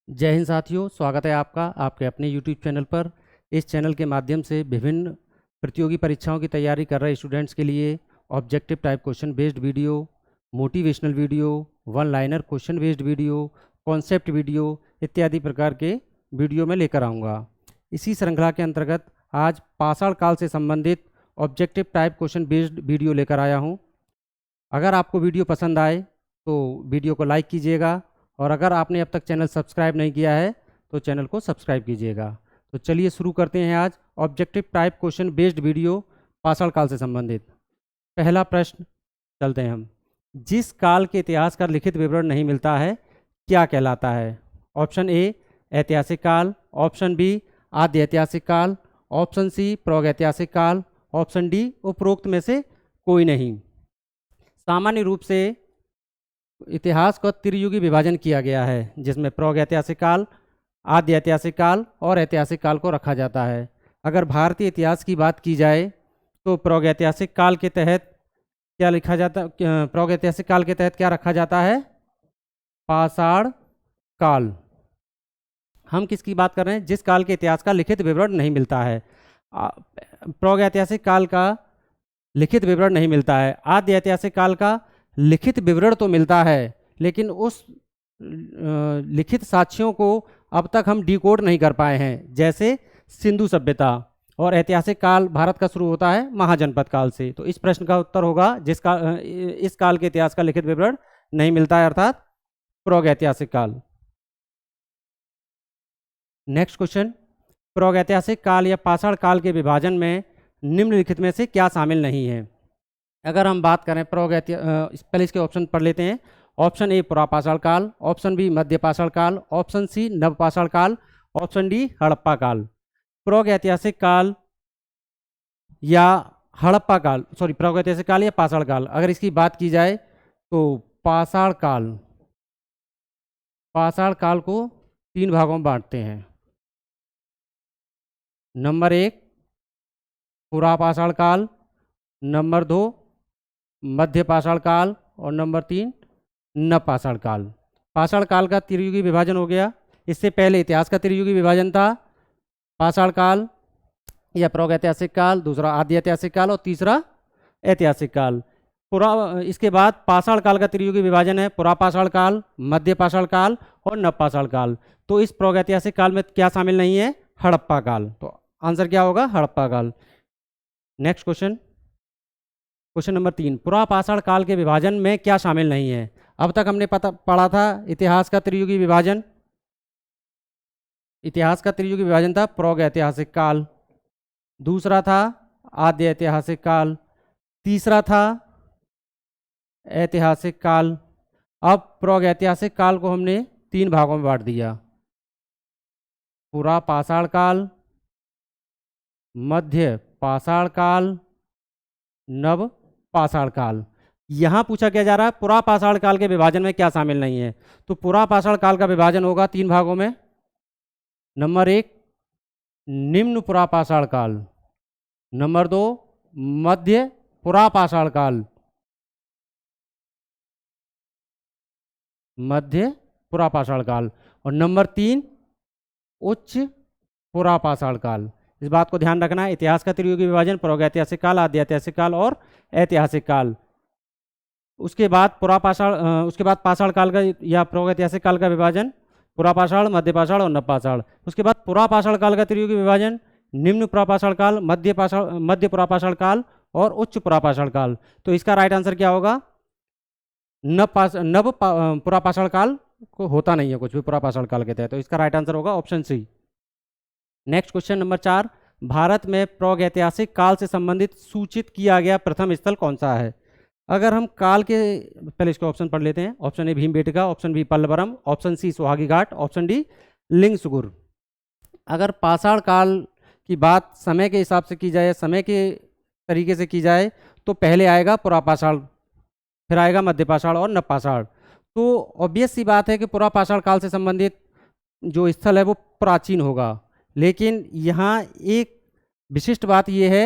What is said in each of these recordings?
जय हिंद साथियों, स्वागत है आपका आपके अपने YouTube चैनल पर। इस चैनल के माध्यम से विभिन्न प्रतियोगी परीक्षाओं की तैयारी कर रहे स्टूडेंट्स के लिए objective type question based video, motivational video, one liner question based video, concept video इत्यादि प्रकार के वीडियो में लेकर आऊँगा। इसी श्रृंखला के अंतर्गत आज पाषाण काल से संबंधित objective type question based video लेकर आया हूँ। अगर आपको वीडियो पसंद आए तो वीडियो को लाइक कीजिएगा और अगर आपने अब तक चैनल सब्सक्राइब नहीं किया है तो चैनल को सब्सक्राइब कीजिएगा। तो चलिए शुरू करते हैं आज objective type question based video पाषाण काल से संबंधित। पहला प्रश्न चलते हैं हम। जिस काल के इतिहास का लिखित विवरण नहीं मिलता है क्या कहलाता है? ऑप्शन ए ऐतिहासिक काल, ऑप्शन बी आद्य ऐतिहासिक काल, ऑप्शन सी प्रागैतिहासिक काल, ऑप्शन डी उपरोक्त में से कोई नहीं। सामान्य रूप से इतिहास का त्रियुगी विभाजन किया गया है जिसमें प्रागैतिहासिक काल, आद्य ऐतिहासिक काल और ऐतिहासिक काल को रखा जाता है। अगर भारतीय इतिहास की बात की जाए तो प्रागैतिहासिक काल के तहत क्या लिखा जाता, प्रागैतिहासिक काल के तहत क्या रखा जाता है? पाषाण काल। हम किसकी बात कर रहे हैं? जिस काल के इतिहास का लिखित विवरण नहीं मिलता है। प्रागैतिहासिक काल का लिखित विवरण नहीं मिलता है। आद्य ऐतिहासिक काल का लिखित विवरण तो मिलता है लेकिन उस लिखित साक्ष्यों को अब तक हम डिकोड नहीं कर पाए हैं, जैसे सिंधु सभ्यता। और ऐतिहासिक काल भारत का शुरू होता है महाजनपद काल से। तो इस प्रश्न का उत्तर होगा जिसका इस काल के इतिहास का लिखित विवरण नहीं मिलता है, अर्थात प्रागैतिहासिक काल। नेक्स्ट क्वेश्चन, प्रागैतिहासिक काल या पाषाण काल के विभाजन में निम्नलिखित में से क्या शामिल नहीं है? अगर हम बात करें पहले इसके ऑप्शन पढ़ लेते हैं। ऑप्शन ए पुरापाषाण काल, ऑप्शन बी मध्य पाषाण काल, ऑप्शन सी नवपाषाण काल, ऑप्शन डी हड़प्पा काल। प्रागैतिहासिक काल या हड़प्पा काल, प्रागैतिहासिक काल या पाषाण काल, अगर इसकी बात की जाए तो पाषाण काल को तीन भागों में बांटते हैं। नंबर एक पुरापाषाण काल, नंबर दो मध्य पाषाण काल और नंबर तीन नवपाषाण काल। पाषाण काल का त्रियुगी विभाजन हो गया। इससे पहले इतिहास का त्रियुगी विभाजन था, पाषाण काल या प्रागैतिहासिक काल, दूसरा आद्य ऐतिहासिक काल और तीसरा ऐतिहासिक काल। इसके बाद पाषाण काल का त्रियुगी विभाजन है, पुरापाषाण काल, मध्य पाषाण काल और नवपाषाण काल। तो इस प्रागैतिहासिक काल में क्या शामिल नहीं है? हड़प्पा काल। तो आंसर क्या होगा? हड़प्पा काल। नेक्स्ट क्वेश्चन, क्वेश्चन नंबर 3, पुरापाषाण काल के विभाजन में क्या शामिल नहीं है? अब तक हमने पढ़ा था इतिहास का त्रियुगी विभाजन। इतिहास का त्रियुगी विभाजन था प्रागैतिहासिक काल, दूसरा था आद्य ऐतिहासिक काल, तीसरा था ऐतिहासिक काल। अब प्रागैतिहासिक काल को हमने तीन भागों में बांट दिया, पुरापाषाण काल, मध्य पाषाण काल, नव पाषाण काल। यहां पूछा क्या जा रहा है? पुरापाषाण काल के विभाजन में क्या शामिल नहीं है? तो पुरापाषाण काल का विभाजन होगा तीन भागों में। नंबर एक निम्न पुरापाषाण काल, नंबर दो मध्य पुरापाषाण काल, मध्य पुरापाषाण काल और नंबर तीन उच्च पुरापाषाण काल। इस बात को ध्यान रखना है। इतिहास का त्रियुगी विभाजन प्रागैतिहासिक काल, आद्य ऐतिहासिक काल और ऐतिहासिक काल। उसके बाद पाषाण काल का या प्रागैतिहासिक काल का विभाजन पुरापाषाण, मध्य पाषाण और नवपाषाण। उसके बाद पुरापाषाण काल का त्रियुगी विभाजन निम्न पुरापाषाण काल, मध्य पुरापाषाण काल और उच्च पुरापाषाण काल। तो इसका राइट आंसर क्या होगा? नव पुरापाषाण काल को होता नहीं है कुछ भी पुरापाषाण काल के तहत। तो इसका राइट आंसर होगा option C. Next question number 4, Bharat में प्रागैतिहासिक काल से संबंधित सूचित किया गया प्रथम स्थल कौन सा है? अगर हम काल के पहले इसके ऑप्शन पढ़ लेते हैं। Option A Bhimbetka, option B Pallavaram, option C Sohagi Ghat, option D Lingsugur. अगर पाषाण काल की बात समय के हिसाब से की जाए, समय के तरीके से की जाए, तो पहले आएगा पुरापाषाण, फिर आएगा मध्य पाषाण और नवपाषाण। तो ऑब्वियस सी बात है कि पुरापाषाण काल से संबंधित जो स्थल है वो प्राचीन होगा। लेकिन यहाँ एक विशिष्ट बात यह है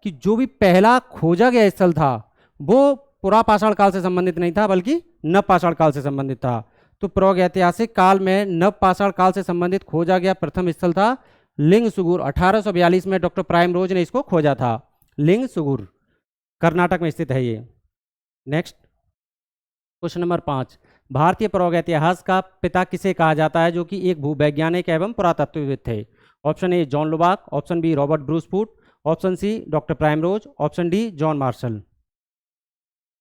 कि जो भी पहला खोजा गया स्थल था वो पुरापाषाण काल से संबंधित नहीं था बल्कि नवपाषाण काल से संबंधित था। तो प्रागैतिहासिक काल में नवपाषाण काल से संबंधित खोजा गया प्रथम स्थल था लिंगसुगुर। 1842 में डॉक्टर प्राइमरोज ने इसको खोजा था। लिंगसुगुर कर्नाटक में स्थित है ये। नेक्स्ट क्वेश्चन नंबर 5, भारतीय प्रागैतिहास का पिता किसे कहा जाता है, जो कि एक भूवैज्ञानिक एवं पुरातत्वविद थे? Option A John Lubbock, option B Robert Bruce Foote, option C doctor Primrose, option D John Marshall.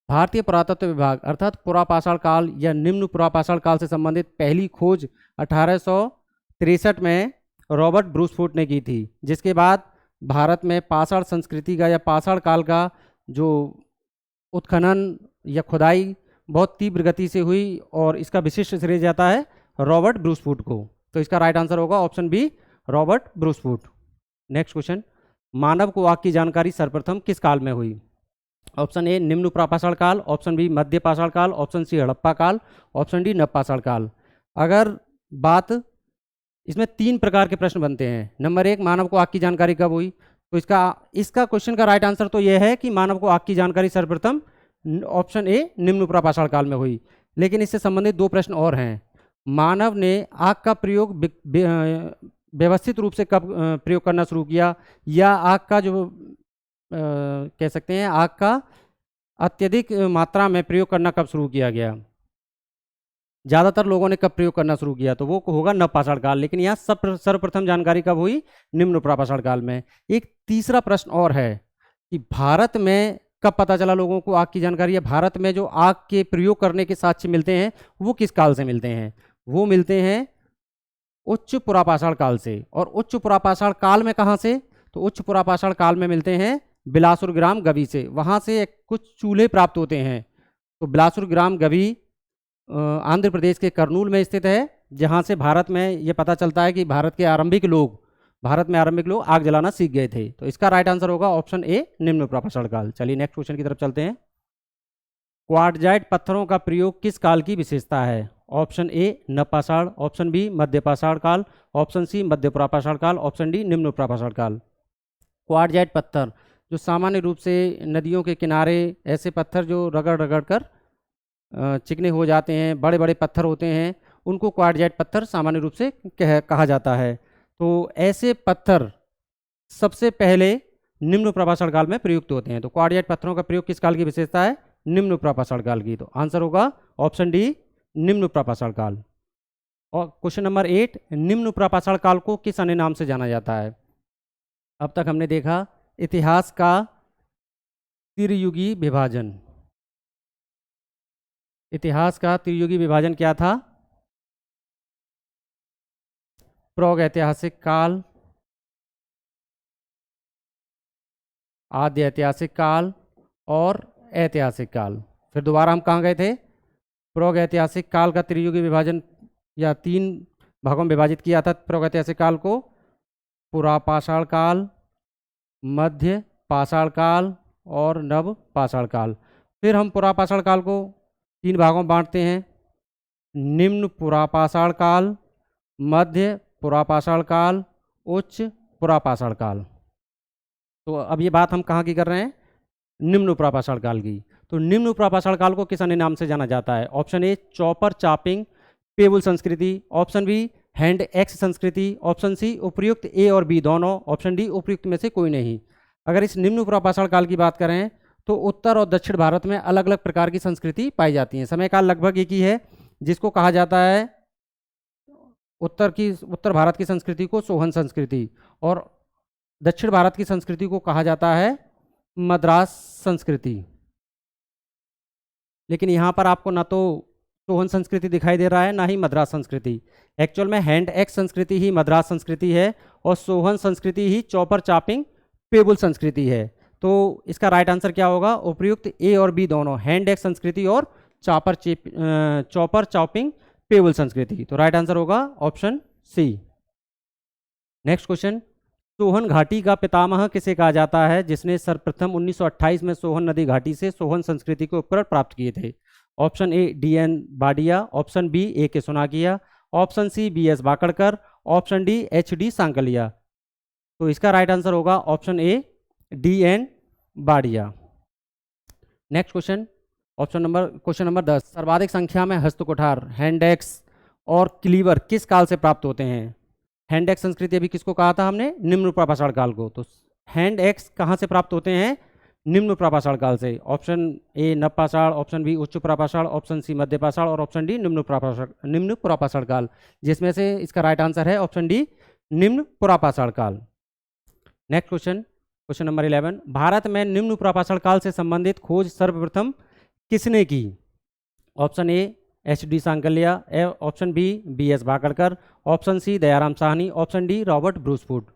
भारतीय पुरातत्व विभाग अर्थात पुरापाषाण काल या निम्न पुरापाषाण काल से संबंधित पहली खोज 1863 में रॉबर्ट ब्रूस फूट ने की थी, जिसके बाद भारत में पाषाण संस्कृति का या पाषाण काल का जो उत्खनन या खुदाई बहुत तीव्र गति से हुई और इसका विशिष्ट श्रेय जाता है रॉबर्ट ब्रूस फूट को। तो इसका राइट आंसर होगा option B Robert Bruce Foote. Next question, मानव को आग की जानकारी सर्वप्रथम किस काल में हुई? ऑप्शन ए निम्न प्रापाषाण काल, ऑप्शन बी मध्य पाषाण काल, ऑप्शन सी हड़प्पा काल, ऑप्शन डी नवपाषाण काल। अगर बात इसमें 3 प्रकार के प्रश्न बनते हैं। नंबर 1, मानव को आग की जानकारी कब हुई? तो इसका क्वेश्चन का राइट आंसर तो यह है कि मानव को आग की जानकारी सर्वप्रथम ऑप्शन ए निम्न प्रापाषाण काल में हुई। लेकिन इससे संबंधित 2 प्रश्न और हैं। मानव ने आग का प्रयोग व्यवस्थित रूप से कब प्रयोग करना शुरू किया, या आग का जो कह सकते हैं आग का अत्यधिक मात्रा में प्रयोग करना कब शुरू किया गया? ज़्यादातर लोगों ने कब प्रयोग करना शुरू किया? तो वो होगा नवपाषाण काल। लेकिन यहाँ सर्वप्रथम जानकारी कब हुई? निम्न प्रापाषाण काल में। एक तीसरा प्रश्न और है कि भारत में कब पता चला लोगों को आग की जानकारी है? भारत में जो आग के प्रयोग करने के साक्ष्य मिलते हैं वो किस काल से मिलते हैं? वो मिलते हैं उच्च पुरापाषाण काल से। और उच्च पुरापाषाण काल में कहाँ से? तो उच्च पुरापाषाण काल में मिलते हैं बिलासुर ग्राम गवी से। वहाँ से कुछ चूल्हे प्राप्त होते हैं। तो बिलासुर ग्राम गवी आंध्र प्रदेश के कर्नूल में स्थित है, जहाँ से भारत में ये पता चलता है कि भारत में आरंभिक लोग आग जलाना सीख गए थे। तो इसका राइट आंसर होगा ऑप्शन ए निम्न प्रापाषाण काल। चलिए नेक्स्ट क्वेश्चन की तरफ चलते हैं। क्वार्टजाइट पत्थरों का प्रयोग किस काल की विशेषता है? ऑप्शन ए नवपाषाण, ऑप्शन बी मध्य पाषाण काल, ऑप्शन सी मध्य प्रापाषाण काल, ऑप्शन डी निम्न प्रापाषाण काल। क्वार्टजाइट पत्थर जो सामान्य रूप से नदियों के किनारे ऐसे पत्थर जो रगड़ कर चिकने हो जाते हैं, बड़े बड़े पत्थर होते हैं, उनको क्वार्टजाइट पत्थर सामान्य रूप से कहा जाता है। तो ऐसे पत्थर सबसे पहले निम्न प्रापाषाण काल में प्रयुक्त होते हैं। तो क्वार्टजाइट पत्थरों का प्रयोग किस काल की विशेषता है? निम्न प्रापाषाण काल की। तो आंसर होगा ऑप्शन डी निम्न प्रापाषाण काल। और क्वेश्चन नंबर 8, निम्न प्रापाषाण काल को किस अन्य नाम से जाना जाता है? अब तक हमने देखा इतिहास का त्रियुगी विभाजन। इतिहास का त्रियुगी विभाजन क्या था? प्रागैतिहासिक काल, आद्य ऐतिहासिक काल और ऐतिहासिक काल। फिर दोबारा हम कहाँ गए थे? प्रागैतिहासिक काल का त्रियुगी विभाजन या 3 भागों में विभाजित किया था प्रागैतिहासिक काल को। पुरापाषाण काल, मध्य पाषाण काल और नव पाषाण काल। फिर हम पुरापाषाण काल को 3 भागों में बांटते हैं, निम्न पुरापाषाण काल, मध्य पुरापाषाण काल, उच्च पुरापाषाण काल। तो अब ये बात हम कहाँ की कर रहे हैं? निम्न प्रापाषाण काल की। तो निम्न प्रापाषाण काल को किस अन्य नाम से जाना जाता है? ऑप्शन ए चॉपर चापिंग पेबुल संस्कृति, ऑप्शन बी हैंड एक्स संस्कृति, ऑप्शन सी उपर्युक्त ए और बी दोनों, ऑप्शन डी उपर्युक्त में से कोई नहीं। अगर इस निम्न प्रापाषाण काल की बात करें तो उत्तर और दक्षिण भारत में अलग अलग प्रकार की संस्कृति पाई जाती है। समय काल लगभग एक ही है, जिसको कहा जाता है उत्तर भारत की संस्कृति को सोहन संस्कृति और दक्षिण भारत की संस्कृति को कहा जाता है मद्रास संस्कृति। लेकिन यहाँ पर आपको ना तो सोहन संस्कृति दिखाई दे रहा है ना ही मद्रास संस्कृति। एक्चुअल में हैंड एक्स संस्कृति ही मद्रास संस्कृति है और सोहन संस्कृति ही चॉपर चापिंग पेबुल संस्कृति है। तो इसका राइट आंसर क्या होगा? उपर्युक्त ए और बी दोनों, हैंड एक्स संस्कृति और चॉपर चॉपिंग पेबुल संस्कृति। तो राइट आंसर होगा option C. Next question, Sohan घाटी का पितामह किसे कहा जाता है, जिसने सर्वप्रथम 1928 में सोहन नदी घाटी से सोहन संस्कृति के उपकरण प्राप्त किए थे? Option A DN Badia, option B AK Sonakia, option C BS Bakadkar, option D HD Sankalia. तो इसका राइट आंसर होगा option A DN Badia. Next question, question number 10, सर्वाधिक संख्या में हस्तकुठार हैंड-एक्स और क्लीवर किस काल से प्राप्त होते हैं? हैंड-एक्स संस्कृति अभी किसको कहा था हमने? निम्न प्रापाषाण काल को। तो हैंड-एक्स कहाँ से प्राप्त होते हैं? निम्न प्रापाषाण काल से। ऑप्शन ए नवपाषाण, ऑप्शन बी उच्च प्रापाषाण, ऑप्शन सी मध्यपाषाण और ऑप्शन डी निम्न प्रापाषाण काल, जिसमें से इसका राइट आंसर है ऑप्शन डी निम्न प्रापाषाण काल। नेक्स्ट क्वेश्चन नंबर 11, भारत में निम्न प्रापाषाण काल से संबंधित खोज सर्वप्रथम किसने की? Option A H D Sankalia, option B B S Bhakadkar, option C Dayaram Sahni, option D Robert Bruce Foote.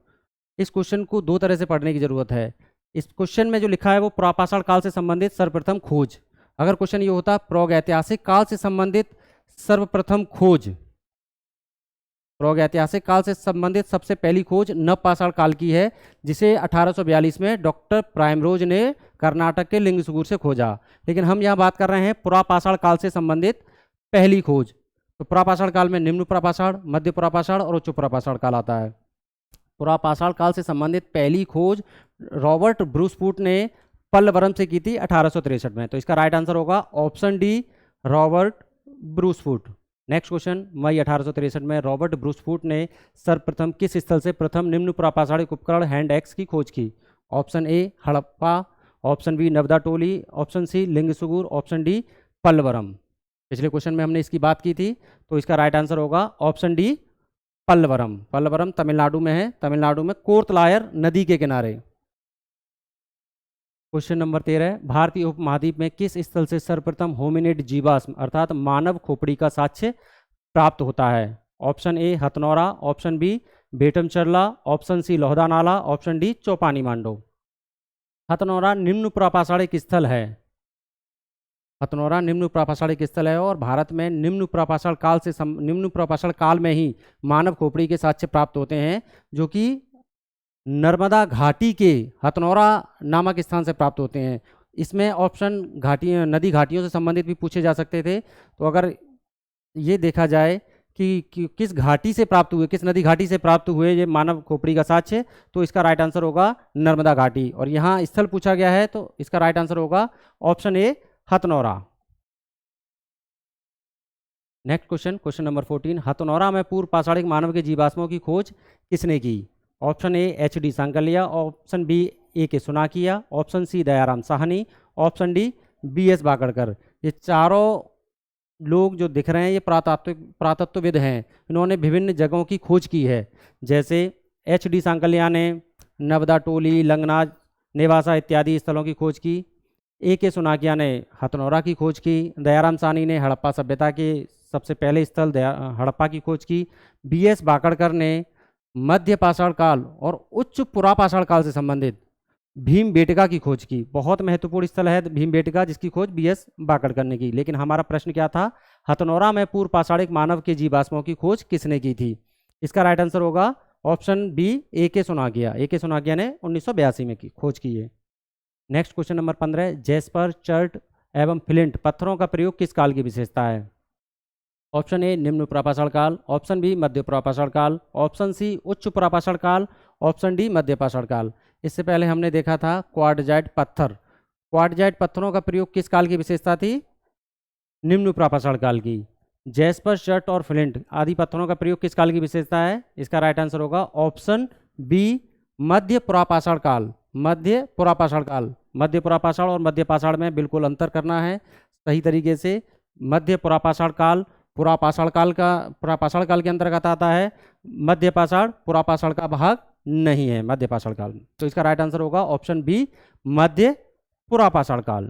इस क्वेश्चन को दो तरह से पढ़ने की जरूरत है। इस क्वेश्चन में जो लिखा है वो प्रापाषाण काल से संबंधित सर्वप्रथम खोज। अगर क्वेश्चन ये होता प्रागैतिहासिक काल से संबंधित सर्वप्रथम खोज, प्रागैतिहासिक काल से संबंधित सबसे पहली खोज नवपाषाण काल की है, जिसे 1842 में डॉक्टर प्राइमरोज ने कर्नाटक के लिंगसुगुर से खोजा। लेकिन हम यहाँ बात कर रहे हैं पुरापाषाण काल से संबंधित पहली खोज। तो पुरापाषाण काल में निम्न पुरापाषाण, मध्य पुरापाषाण और उच्च पुरापाषाण काल आता है। पुरापाषाण काल से संबंधित पहली खोज रॉबर्ट ब्रूसफुट ने पल्लवरम से की थी 1863 में। तो इसका राइट आंसर होगा option D Robert Bruce Foote. Next question, मई 1863 में रॉबर्ट ब्रूसफुट ने सर्वप्रथम किस स्थल से प्रथम निम्न प्रापाषाणिक उपकरण हैंड-एक्स की खोज की? Option A Harappa, option B Navda Toli, option C Lingsugur, option D Pallavaram. पिछले क्वेश्चन में हमने इसकी बात की थी, तो इसका राइट आंसर होगा ऑप्शन डी पल्लवरम। पल्लवरम तमिलनाडु में है, तमिलनाडु में कोर्तलायर नदी के किनारे। क्वेश्चन नंबर 13, भारतीय उपमहाद्वीप में किस स्थल से सर्वप्रथम होमिनिड जीवाश्म अर्थात मानव खोपड़ी का साक्ष्य प्राप्त होता है? Option A Hathnora, option B Betamcherla, option C Lohdanala, option D Chopani Mando. Hathnora निम्न प्रापाषाणिक स्थल है। हथनौरा निम्न प्रापाषाणिक स्थल है और भारत में निम्न प्रापाषाण काल में ही मानव खोपड़ी के साक्ष्य प्राप्त होते हैं, जो कि नर्मदा घाटी के हथनौरा नामक स्थान से प्राप्त होते हैं। इसमें ऑप्शन नदी घाटियों से संबंधित भी पूछे जा सकते थे। तो अगर ये देखा जाए कि किस घाटी से प्राप्त हुए, किस नदी घाटी से प्राप्त हुए ये मानव खोपड़ी का साक्ष्य, तो इसका राइट आंसर होगा नर्मदा घाटी। और यहाँ स्थल पूछा गया है, तो इसका राइट आंसर होगा option A Hathnora. Next question number 14, Hathnora में पूर्व पाषाणिक मानव के जीवाश्मों की खोज किसने की? Option A H D Sankalia, option B A K Sunakia, option C Dayaram Sahni, option D B S Bhakadkar. ये चारों लोग जो दिख रहे हैं ये पुरातत्वविद हैं। इन्होंने विभिन्न जगहों की खोज की है, जैसे एच डी सांकलिया ने नवदा टोली, लंगनाज, नेवासा इत्यादि स्थलों की खोज की। ए के सुनाकिया ने हथनौरा की खोज की। दयाराम साहनी ने हड़प्पा सभ्यता के सबसे पहले स्थल हड़प्पा की खोज की। बी एस भाकड़कर ने मध्य पाषाण काल और उच्च पुरापाषाण काल से संबंधित भीमबेटका की खोज की। बहुत महत्वपूर्ण स्थल है भीमबेटका, जिसकी खोज बी एस भाकड़कर ने की। लेकिन हमारा प्रश्न क्या था? हथनौरा में पूर्व पाषाणिक मानव के जीवाश्मों की खोज किसने की थी? इसका राइट आंसर होगा option B A K सुनाकिया। A K सुनाकिया ने 1982 में की खोज की है। Next question number 15, jasper, chert एवं फ्लिंट पत्थरों का प्रयोग किस काल की विशेषता है? ऑप्शन ए निम्न प्रापाषाण काल, ऑप्शन बी मध्य प्रापाषाण काल, ऑप्शन सी उच्च प्रापाषाण काल, ऑप्शन डी मध्य पाषाण काल। इससे पहले हमने देखा था क्वार्टजाइट पत्थर। क्वार्टजाइट पत्थरों का प्रयोग किस काल की विशेषता थी? निम्न प्रापाषाण काल की। जैस्पर, चर्ट और फ्लिंट आदि पत्थरों का प्रयोग किस काल की विशेषता है? इसका राइट आंसर होगा ऑप्शन बी मध्य पुरापाषाण काल। मध्य पुरापाषाण काल, मध्य पुरापाषाण और मध्य पाषाण में बिल्कुल अंतर करना है सही तरीके से। मध्य पुरापाषाण काल पुरापाषाण काल के अंतर्गत आता है। मध्य पाषाण पुरापाषाण का भाग नहीं है मध्य पाषाण काल। तो इसका राइट आंसर होगा ऑप्शन बी मध्य पुरापाषाण काल।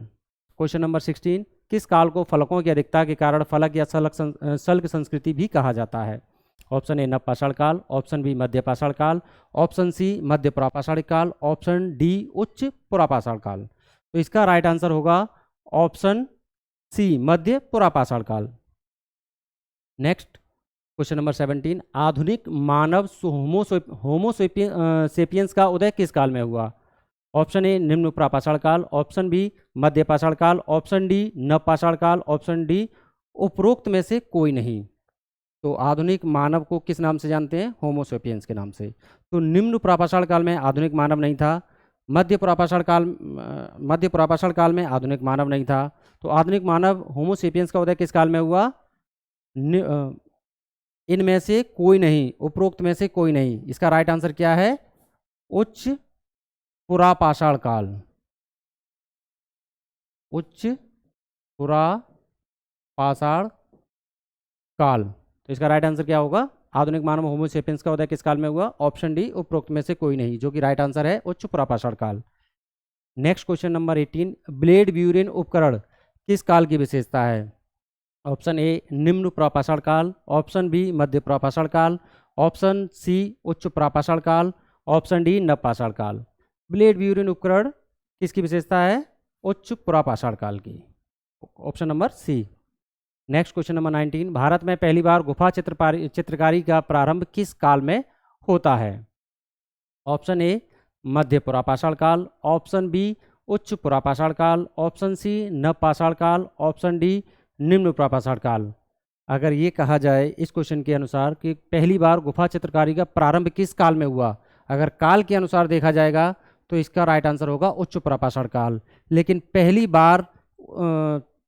क्वेश्चन नंबर 16, किस काल को फलकों की अधिकता के कारण फलक या सल्क संस्कृति भी कहा जाता है? ऑप्शन ए नवपाषाण काल, ऑप्शन बी मध्य पाषाण काल, ऑप्शन सी मध्य पुरापाषाणिक काल, ऑप्शन डी उच्च पुरापाषाण काल। तो इसका राइट आंसर होगा ऑप्शन सी मध्य पुरापाषाण काल। नेक्स्ट क्वेश्चन नंबर 17, आधुनिक मानव होमो सेपियंस का उदय किस काल में हुआ? ऑप्शन ए निम्न प्रापाषाण काल, ऑप्शन बी मध्य पाषाण काल, ऑप्शन डी नवपाषाण काल, ऑप्शन डी उपरोक्त में से कोई नहीं। तो आधुनिक मानव को किस नाम से जानते हैं? होमो सेपियंस के नाम से। तो निम्न प्रापाषाण काल में आधुनिक मानव नहीं था। मध्य पुरापाषाण काल में आधुनिक मानव नहीं था। तो आधुनिक मानव होमोसेपियंस का उदय किस काल में हुआ? इनमें से कोई नहीं, उपरोक्त में से कोई नहीं। इसका राइट आंसर क्या है? उच्च पुरापाषाण काल। उच्च पुरापाषाण काल। तो इसका राइट आंसर क्या होगा? आधुनिक मानव होमोसेपियंस का उदय किस काल में हुआ? ऑप्शन डी, उपरोक्त में से कोई नहीं, जो कि राइट आंसर है उच्च पुरापाषाण काल। Next question number 18, blade Buren उपकरण किस काल की विशेषता है? ऑप्शन ए निम्न पुरापाषाण काल, ऑप्शन बी मध्य पुरापाषाण काल, ऑप्शन सी उच्च पुरापाषाण काल, ऑप्शन डी नवपाषाण काल। ब्लेड ब्यूरेन उपकरण किसकी विशेषता है? उच्च पुरापाषाण काल की। Option number C. Next question number 19, Bharat में पहली बार गुफा चित्रकारी का प्रारंभ किस काल में होता है? ऑप्शन ए मध्य पुरापाषाण काल, ऑप्शन बी उच्च पुरापाषाण काल, ऑप्शन सी नवपाषाण काल, ऑप्शन डी निम्न पुरापाषाण काल। अगर ये कहा जाए इस क्वेश्चन के अनुसार कि पहली बार गुफा चित्रकारी का प्रारंभ किस काल में हुआ, अगर काल के अनुसार देखा जाएगा तो इसका राइट आंसर होगा उच्च पुरापाषाण काल। लेकिन पहली बार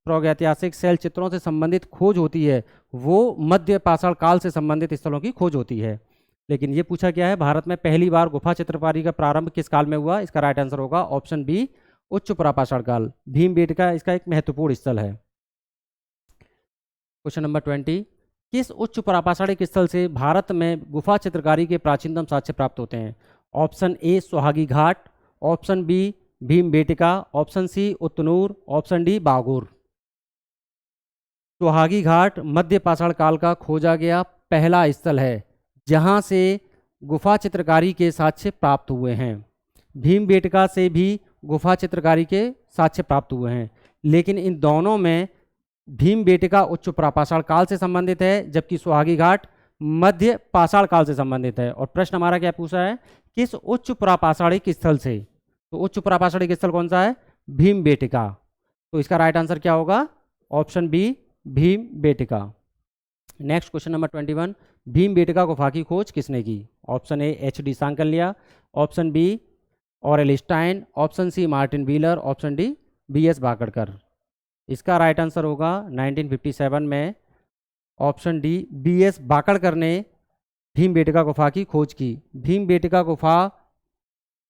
प्रागैतिहासिक शैल चित्रों से संबंधित खोज होती है वो मध्य पाषाण काल से संबंधित स्थलों की खोज होती है। लेकिन ये पूछा गया है भारत में पहली बार गुफा चित्रकारी का प्रारंभ किस काल में हुआ? इसका राइट आंसर होगा ऑप्शन बी उच्च पुरापाषाण काल। भीमबेटका इसका एक महत्वपूर्ण स्थल है। क्वेश्चन नंबर 20, किस उच्च पुरापाषाणिक स्थल से भारत में गुफा चित्रकारी के प्राचीनतम साक्ष्य प्राप्त होते हैं? Option A Suhagi Ghat, option B Bhimbetka, option C Utnur, option D Bagur. Suhagi Ghat मध्य पाषाण काल का खोजा गया पहला स्थल है जहां से गुफा चित्रकारी के साक्ष्य प्राप्त हुए हैं। भीमबेटका से भी गुफा चित्रकारी के साक्ष्य प्राप्त हुए हैं, लेकिन इन दोनों में भीमबेटका उच्च पुरापाषाण काल से संबंधित है जबकि सुहागी घाट मध्य पाषाण काल से संबंधित है। और प्रश्न हमारा क्या पूछा है? किस उच्च पुरापाषाणिक स्थल से? तो उच्च पुरापाषाणिक स्थल कौन सा है? भीमबेटका। तो इसका राइट आंसर क्या होगा? Option B Bhimbetka. Next question number 21, Bhimbetka गुफा की खोज किसने की? Option A H D. Sankalia, option B Aurel Stein, option C Martin Wheeler, option D B S. Bakadkar. इसका राइट आंसर होगा 1957 में ऑप्शन डी बी.एस. बाकड़कर ने भीमबेटका गुफा की खोज की। भीमबेटका गुफा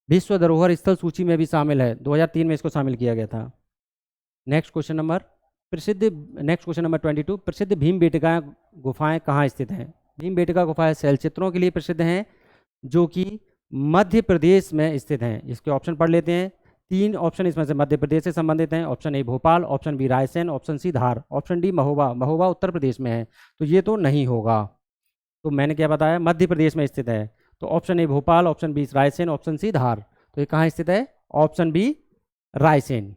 विश्व धरोहर स्थल सूची में भी शामिल है, 2003 में इसको शामिल किया गया था। नेक्स्ट क्वेश्चन नंबर 22, प्रसिद्ध भीमबेटका गुफाएं कहाँ स्थित हैं? भीमबेटका गुफाएं शैल चित्रों के लिए प्रसिद्ध हैं जो कि मध्य प्रदेश में स्थित हैं। इसके ऑप्शन पढ़ लेते हैं। 3 ऑप्शन इसमें से मध्य प्रदेश से संबंधित हैं। Option A Bhopal, option B Raisen, option C Dhar, option D Mahoba. Mahoba Uttar Pradesh में है तो ये तो नहीं होगा। तो मैंने क्या बताया? मध्य प्रदेश में स्थित है। तो option A Bhopal, option B Raisen, option C Dhar. तो ये कहाँ स्थित है? Option B Raisen.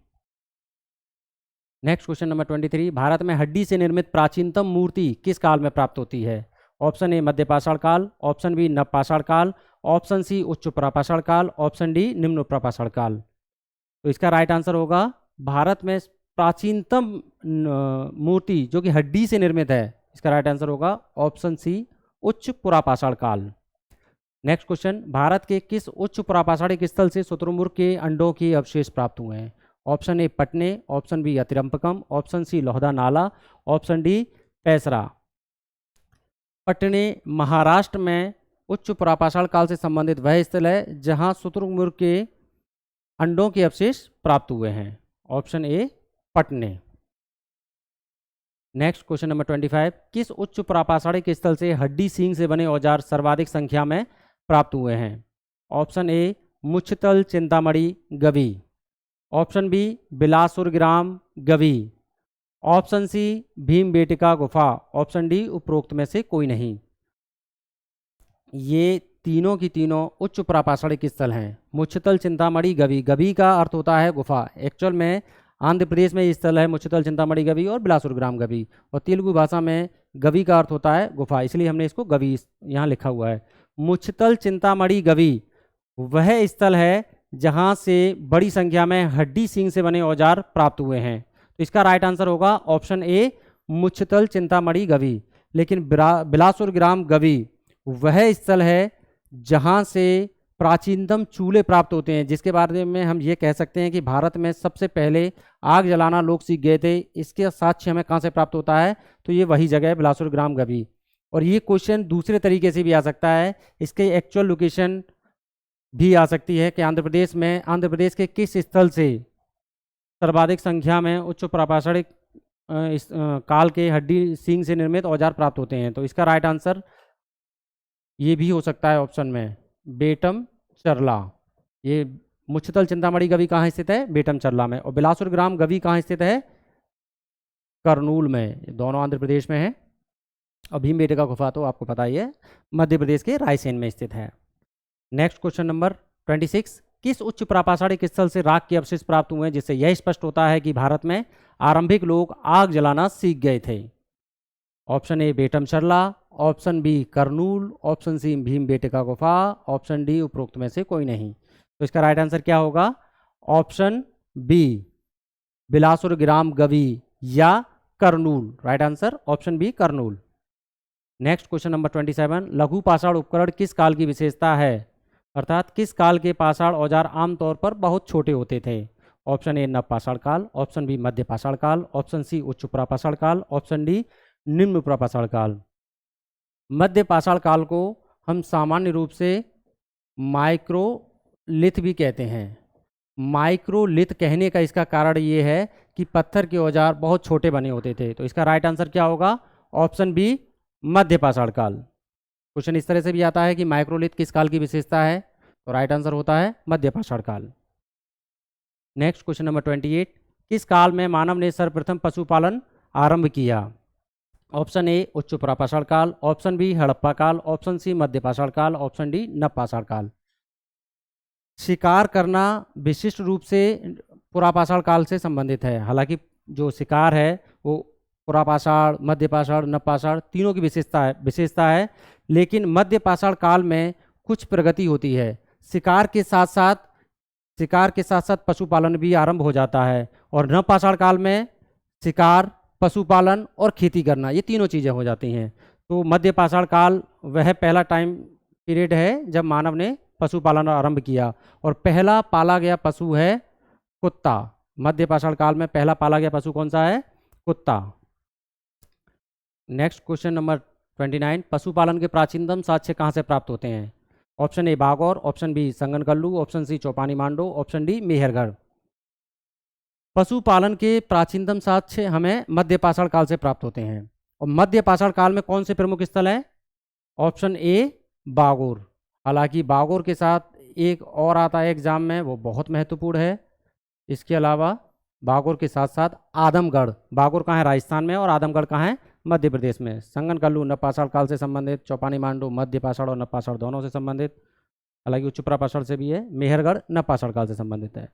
Next question number 23, Bharat में हड्डी से निर्मित प्राचीनतम मूर्ति किस काल में प्राप्त होती है? ऑप्शन ए मध्य पाषाण काल, ऑप्शन बी नवपाषाण काल, ऑप्शन सी उच्च पुरापाषाण काल, ऑप्शन डी निम्न पुरापाषाण काल। तो इसका राइट आंसर होगा भारत में प्राचीनतम मूर्ति जो कि हड्डी से निर्मित है, इसका राइट आंसर होगा ऑप्शन सी उच्च पुरापाषाण काल। नेक्स्ट क्वेश्चन, भारत के किस उच्च पुरापाषाणिक स्थल से शुतुरमुर्ग के अंडों के अवशेष प्राप्त हुए हैं? ऑप्शन ए पटने, ऑप्शन बी अतिरंपकम, ऑप्शन सी लोहदा नाला, ऑप्शन डी पैसरा। पटने महाराष्ट्र में उच्च पुरापाषाण काल से संबंधित वह स्थल है जहां शुतुरमुर्ग के अंडों के अवशेष प्राप्त हुए हैं। ऑप्शन ए पटने। नेक्स्ट क्वेश्चन नंबर 25, किस उच्च पुरापाषाणिक स्थल से हड्डी सींग से बने औजार सर्वाधिक संख्या में प्राप्त हुए हैं? Option A Muchchatla Chintamani Gavi, option B Bilasur Gram Gavi, option C Bhimbetka गुफा, ऑप्शन डी उपरोक्त में से कोई नहीं। ये तीनों की तीनों उच्च पुरापाषाणिक स्थल हैं। मुच्छतल चिंतामणि गवी, गवी का अर्थ होता है गुफा। एक्चुअल में आंध्र प्रदेश में ये स्थल है मुच्छतल चिंतामणि गवी और बिलासुर ग्राम गवी, और तेलुगु भाषा में गवी का अर्थ होता है गुफा, इसलिए हमने इसको गवी यहाँ लिखा हुआ है। मुच्छतल चिंतामणि गवी वह स्थल है जहाँ से बड़ी संख्या में हड्डी सींग से बने औजार प्राप्त हुए हैं। तो इसका राइट आंसर होगा ऑप्शन ए मुच्छतल चिंतामणि गवी। लेकिन बिलासुर ग्राम गवी वह स्थल है जहाँ से प्राचीनतम चूल्हे प्राप्त होते हैं, जिसके बारे में हम ये कह सकते हैं कि भारत में सबसे पहले आग जलाना लोग सीख गए थे। इसके साक्ष्य हमें कहाँ से प्राप्त होता है, तो ये वही जगह है बिलासपुर ग्राम गवी। और ये क्वेश्चन दूसरे तरीके से भी आ सकता है, इसके एक्चुअल लोकेशन भी आ सकती है कि आंध्र प्रदेश के किस स्थल से सर्वाधिक संख्या में उच्च प्रापाषाणिक काल के हड्डी सींग से निर्मित औजार प्राप्त होते हैं। तो इसका राइट आंसर ये भी हो सकता है ऑप्शन में बेटम चरला। ये मुच्छतल चिंतामणि गवी कहाँ स्थित है, बेटम चरला में। और बिलासपुर ग्राम गवी कहाँ स्थित है, करनूल में। दोनों आंध्र प्रदेश में है। और भीमबेटका गुफा तो आपको पता ही है, मध्य प्रदेश के रायसेन में स्थित है। नेक्स्ट क्वेश्चन नंबर 26, किस उच्च प्रापाषाणिक स्थल से राख के अवशेष प्राप्त हुए हैं जिससे यह स्पष्ट होता है कि भारत में आरंभिक लोग आग जलाना सीख गए थे। Option A Betam Charla, option B Kurnool, option C Bhimbetka गुफा, ऑप्शन डी उपरोक्त में से कोई नहीं। तो इसका राइट आंसर क्या होगा, ऑप्शन बी बिलासपुर ग्राम गवी या Kurnool. Right answer option B Kurnool. Next question number 27, लघु पाषाण उपकरण किस काल की विशेषता है, अर्थात किस काल के पाषाण औजार आमतौर पर बहुत छोटे होते थे। ऑप्शन ए नव पाषाण काल, ऑप्शन बी मध्य पाषाण काल, ऑप्शन सी उच्च प्रापाषाण काल, ऑप्शन डी निम्न प्रापाषाण काल। मध्य पाषाण काल को हम सामान्य रूप से माइक्रोलिथ भी कहते हैं। माइक्रोलिथ कहने का इसका कारण ये है कि पत्थर के औजार बहुत छोटे बने होते थे। तो इसका राइट आंसर क्या होगा, ऑप्शन बी मध्य पाषाण काल। क्वेश्चन इस तरह से भी आता है कि माइक्रोलिथ किस काल की विशेषता है, तो राइट आंसर होता है मध्य पाषाण काल। नेक्स्ट क्वेश्चन नंबर 28, किस काल में मानव ने सर्वप्रथम पशुपालन आरंभ किया। ऑप्शन ए उच्च प्रापाषाण काल, ऑप्शन बी हड़प्पा काल, ऑप्शन सी मध्य पाषाण काल, ऑप्शन डी नव पाषाण काल। शिकार करना विशिष्ट रूप से पुरापाषाण काल से संबंधित है। हालांकि जो शिकार है वो पुरापाषाण, मध्य पाषाण, नव पाषाण तीनों की विशेषता है, लेकिन मध्य पाषाण काल में कुछ प्रगति होती है। शिकार के साथ साथ पशुपालन भी आरंभ हो जाता है। और नव पाषाण काल में शिकार, पशुपालन और खेती करना, ये तीनों चीज़ें हो जाती हैं। तो मध्य पाषाण काल वह पहला टाइम पीरियड है जब मानव ने पशुपालन आरंभ किया। और पहला पाला गया पशु है कुत्ता। मध्य पाषाण काल में पहला पाला गया पशु कौन सा है, कुत्ता। नेक्स्ट क्वेश्चन नंबर 29, पशुपालन के प्राचीनतम साक्ष्य कहाँ से प्राप्त होते हैं। Option A Bagor, option B Sanganakallu, option C Chopani Mando, option D Mehrgarh. पशुपालन के प्राचीनतम साक्ष्य हमें मध्य पाषाण काल से प्राप्त होते हैं। और मध्य पाषाण काल में कौन से प्रमुख स्थल हैं, ऑप्शन ए बागौर। हालांकि बागौर के साथ एक और आता है एग्जाम में, वो बहुत महत्वपूर्ण है। इसके अलावा बागौर के साथ साथ आदमगढ़, बागौर कहाँ है, राजस्थान में, और आदमगढ़ कहाँ है, मध्य प्रदेश में। संगनकल्लू नव पाषाण काल से संबंधित, चौपानी मांडो मध्य पाषाण और नव पाषाण दोनों से संबंधित, हालांकि उच्च प्रापाषाण से भी है। मेहरगढ़ नव पाषाण काल से संबंधित है।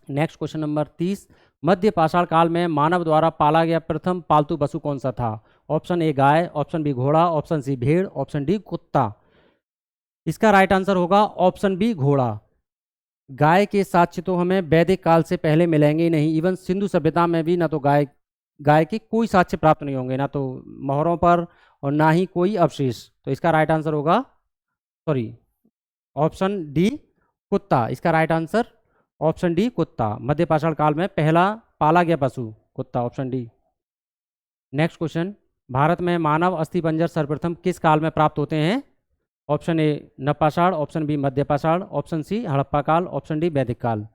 नेक्स्ट क्वेश्चन नंबर 30, मध्य पाषाण काल में मानव द्वारा पाला गया प्रथम पालतू पशु कौन सा था। ऑप्शन ए गाय, ऑप्शन बी घोड़ा, ऑप्शन सी भेड़, ऑप्शन डी कुत्ता। इसका राइट आंसर होगा ऑप्शन बी घोड़ा। गाय के साक्ष्य तो हमें वैदिक काल से पहले मिलेंगे ही नहीं। इवन सिंधु सभ्यता में भी ना तो गाय के कोई साक्ष्य प्राप्त नहीं होंगे, ना तो मोहरों पर और ना ही कोई अवशेष। तो इसका राइट आंसर होगा ऑप्शन डी कुत्ता। इसका राइट आंसर ऑप्शन डी कुत्ता। मध्य पाषाण काल में पहला पाला गया पशु कुत्ता, option D. Next question, Bharat में मानव अस्थिपंजर सर्वप्रथम किस काल में प्राप्त होते हैं। ऑप्शन ए नव पाषाण, ऑप्शन बी मध्य पाषाण, ऑप्शन सी हड़प्पा काल, ऑप्शन डी वैदिक काल।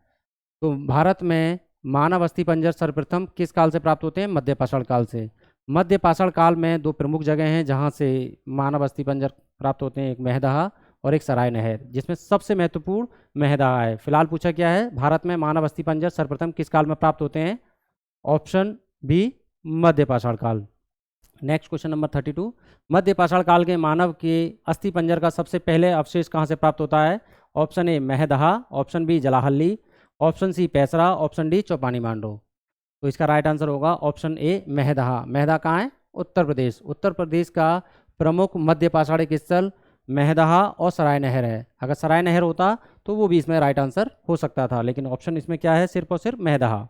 तो भारत में मानव अस्थिपंजर सर्वप्रथम किस काल से प्राप्त होते हैं, मध्य पाषाण काल से। मध्य पाषाण काल में दो प्रमुख जगह हैं जहां से मानव अस्थिपंजर प्राप्त होते हैं, एक महदहा और एक सराय नहर, जिसमें सबसे महत्वपूर्ण महदहा है। फिलहाल पूछा क्या है, भारत में मानव अस्थिपंजर सर्वप्रथम किस काल में प्राप्त होते हैं, ऑप्शन बी मध्य पाषाण काल। नेक्स्ट क्वेश्चन नंबर 32, मध्य पाषाण काल के मानव के अस्थिपंजर का सबसे पहले अवशेष कहाँ से प्राप्त होता है। Option A Mahadaha, option B Jalahalli, option C Paisra, option D Chopani Mando. तो इसका राइट आंसर होगा ऑप्शन ए महदहा। महदहा कहाँ है, उत्तर प्रदेश। उत्तर प्रदेश का प्रमुख मध्य पाषाणिक स्थल महदहा और सराय नहर है। अगर सराय नहर होता तो वो भी इसमें राइट आंसर हो सकता था, लेकिन ऑप्शन इसमें क्या है, सिर्फ और सिर्फ महदहा।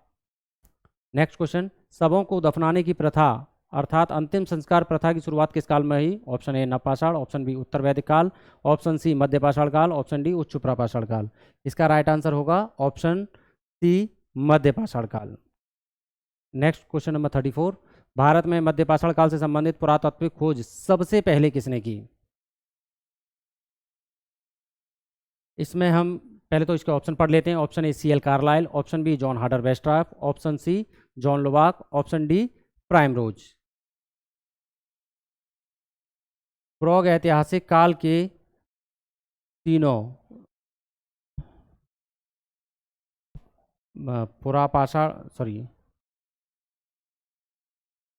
नेक्स्ट क्वेश्चन, शवों को दफनाने की प्रथा अर्थात अंतिम संस्कार प्रथा की शुरुआत किस काल में हुई? ऑप्शन ए नवपाषाण, ऑप्शन बी उत्तर वैदिक काल, ऑप्शन सी मध्य पाषाण काल, ऑप्शन डी उच्च सुप्रापाषाण काल। इसका राइट आंसर होगा ऑप्शन सी मध्य पाषाण काल। नेक्स्ट क्वेश्चन नंबर 34, भारत में मध्य पाषाण काल से संबंधित पुरातात्विक खोज सबसे पहले किसने की? इसमें हम पहले तो इसके ऑप्शन पढ़ लेते हैं। Option A C L Carlyle, option B John Harder Westropp, option C John Lubbock, option D Primrose रोज। प्राग ऐतिहासिक काल के तीनों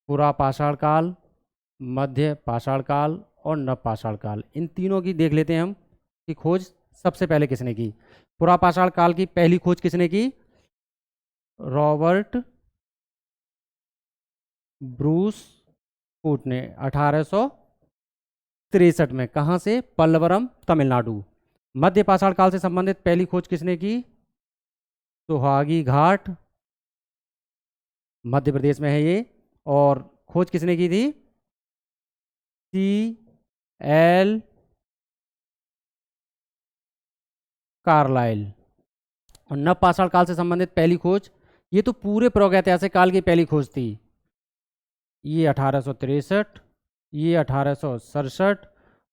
पुरापाषाण काल, मध्य पाषाण काल और नवपाषाण काल, इन तीनों की देख लेते हैं हम कि खोज सबसे पहले किसने की। पुरापाषाण काल की पहली खोज किसने की? रॉबर्ट ब्रूस फूट ने 1863 में। कहाँ से? पल्लवरम, तमिलनाडु। मध्य पाषाण काल से संबंधित पहली खोज किसने की? सुहागी घाट, मध्य प्रदेश में है ये। और खोज किसने की थी? C L Carlyle. और नवपाषाण काल से संबंधित पहली खोज, ये तो पूरे प्रागैतिहासिक काल की पहली खोज थी। ये 1863, ये 1867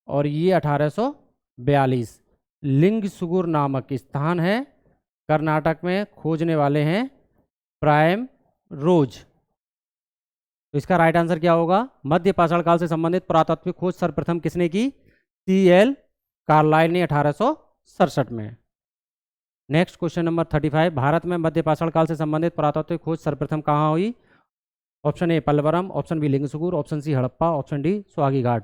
और ये 1842। लिंगसुगुर नामक स्थान है कर्नाटक में, खोजने वाले हैं प्राइम रोज। तो इसका राइट आंसर क्या होगा? मध्य पाषाण काल से संबंधित पुरातात्विक खोज सर्वप्रथम किसने की? सी एल कार्लाइल ने 1867 में। नेक्स्ट क्वेश्चन नंबर 35, भारत में मध्य पाषाण काल से संबंधित पुरातात्विक खोज सर्वप्रथम कहाँ हुई? Option A Pallavaram, option B Lingsugur, option C Harappa, option D Suhagi Ghat.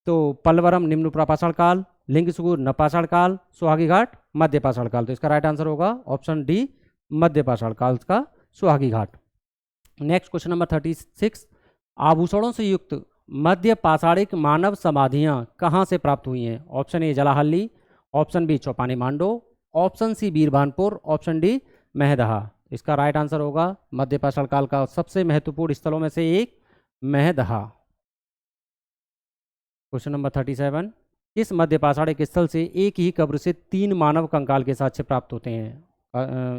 तो पल्लवरम निम्न प्रापाषाण काल, लिंगसुगुर नवपाषाण काल, सुहागी घाट मध्य पाषाण काल। तो इसका राइट आंसर होगा ऑप्शन डी मध्य पाषाण काल का सुहागी घाट। नेक्स्ट क्वेश्चन नंबर 36, आभूषणों से युक्त मध्य पाषाणिक मानव समाधियां कहाँ से प्राप्त हुई हैं? Option A Jalahalli, option B Chopani Mando, option C Birbhanpur, option D Mahadaha. इसका राइट आंसर होगा मध्य पाषाण काल का सबसे महत्वपूर्ण स्थलों में से एक महदहा। क्वेश्चन नंबर 37, किस मध्य पाषाणिक स्थल से एक ही कब्र से 3 मानव कंकाल के साक्ष्य प्राप्त होते हैं?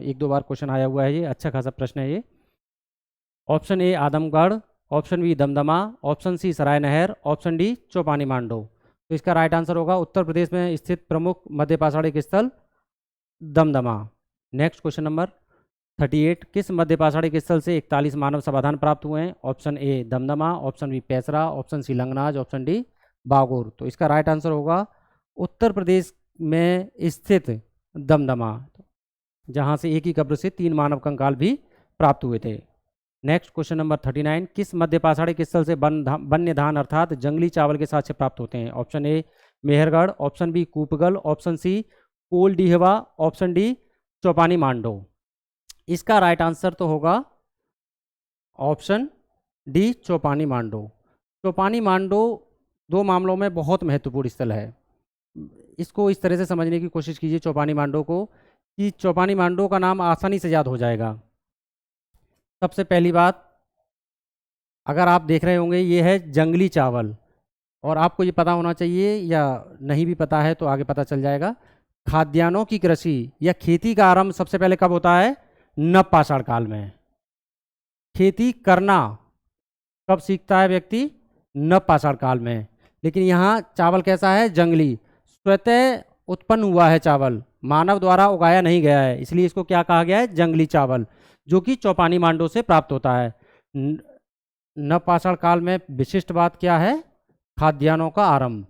एक दो बार क्वेश्चन आया हुआ है ये, अच्छा खासा प्रश्न है ये। Option A Adamgarh, option B Damdama, option C Sarai Nahar, option D Chopani Mando. तो इसका राइट आंसर होगा उत्तर प्रदेश में स्थित प्रमुख मध्य पाषाणिक स्थल दमदमा। नेक्स्ट क्वेश्चन नंबर 38, किस मध्य पाषाणिक स्थल से 41 मानव समाधान प्राप्त हुए हैं? Option A Damdama, option B Paisra, option C Langhnaj, option D Bagor. तो इसका राइट आंसर होगा उत्तर प्रदेश में स्थित दमदमा, जहां से एक ही कब्र से 3 मानव कंकाल भी प्राप्त हुए थे। नेक्स्ट क्वेश्चन नंबर 39, किस मध्य पाषाणिक स्थल से वन्य धान अर्थात जंगली चावल के साक्ष्य प्राप्त होते हैं? Option A Mehrgarh, option B Koopgal, option C Koldihwa, option D Chopani Mando. इसका राइट आंसर तो होगा ऑप्शन डी चौपानी मांडो। चौपानी मांडो 2 मामलों में बहुत महत्वपूर्ण स्थल है। इसको इस तरह से समझने की कोशिश कीजिए चौपानी मांडो को, कि चौपानी मांडो का नाम आसानी से याद हो जाएगा। सबसे पहली बात, अगर आप देख रहे होंगे ये है जंगली चावल, और आपको ये पता होना चाहिए, या नहीं भी पता है तो आगे पता चल जाएगा। खाद्यान्नों की कृषि या खेती का आरंभ सबसे पहले कब होता है? नवपाषाण काल में। खेती करना कब सीखता है व्यक्ति? नवपाषाण काल में। लेकिन यहाँ चावल कैसा है? जंगली, स्वतः उत्पन्न हुआ है चावल, मानव द्वारा उगाया नहीं गया है, इसलिए इसको क्या कहा गया है? जंगली चावल, जो कि चौपानी मांडो से प्राप्त होता है। नवपाषाण काल में विशिष्ट बात क्या है? खाद्यान्नों का आरंभ।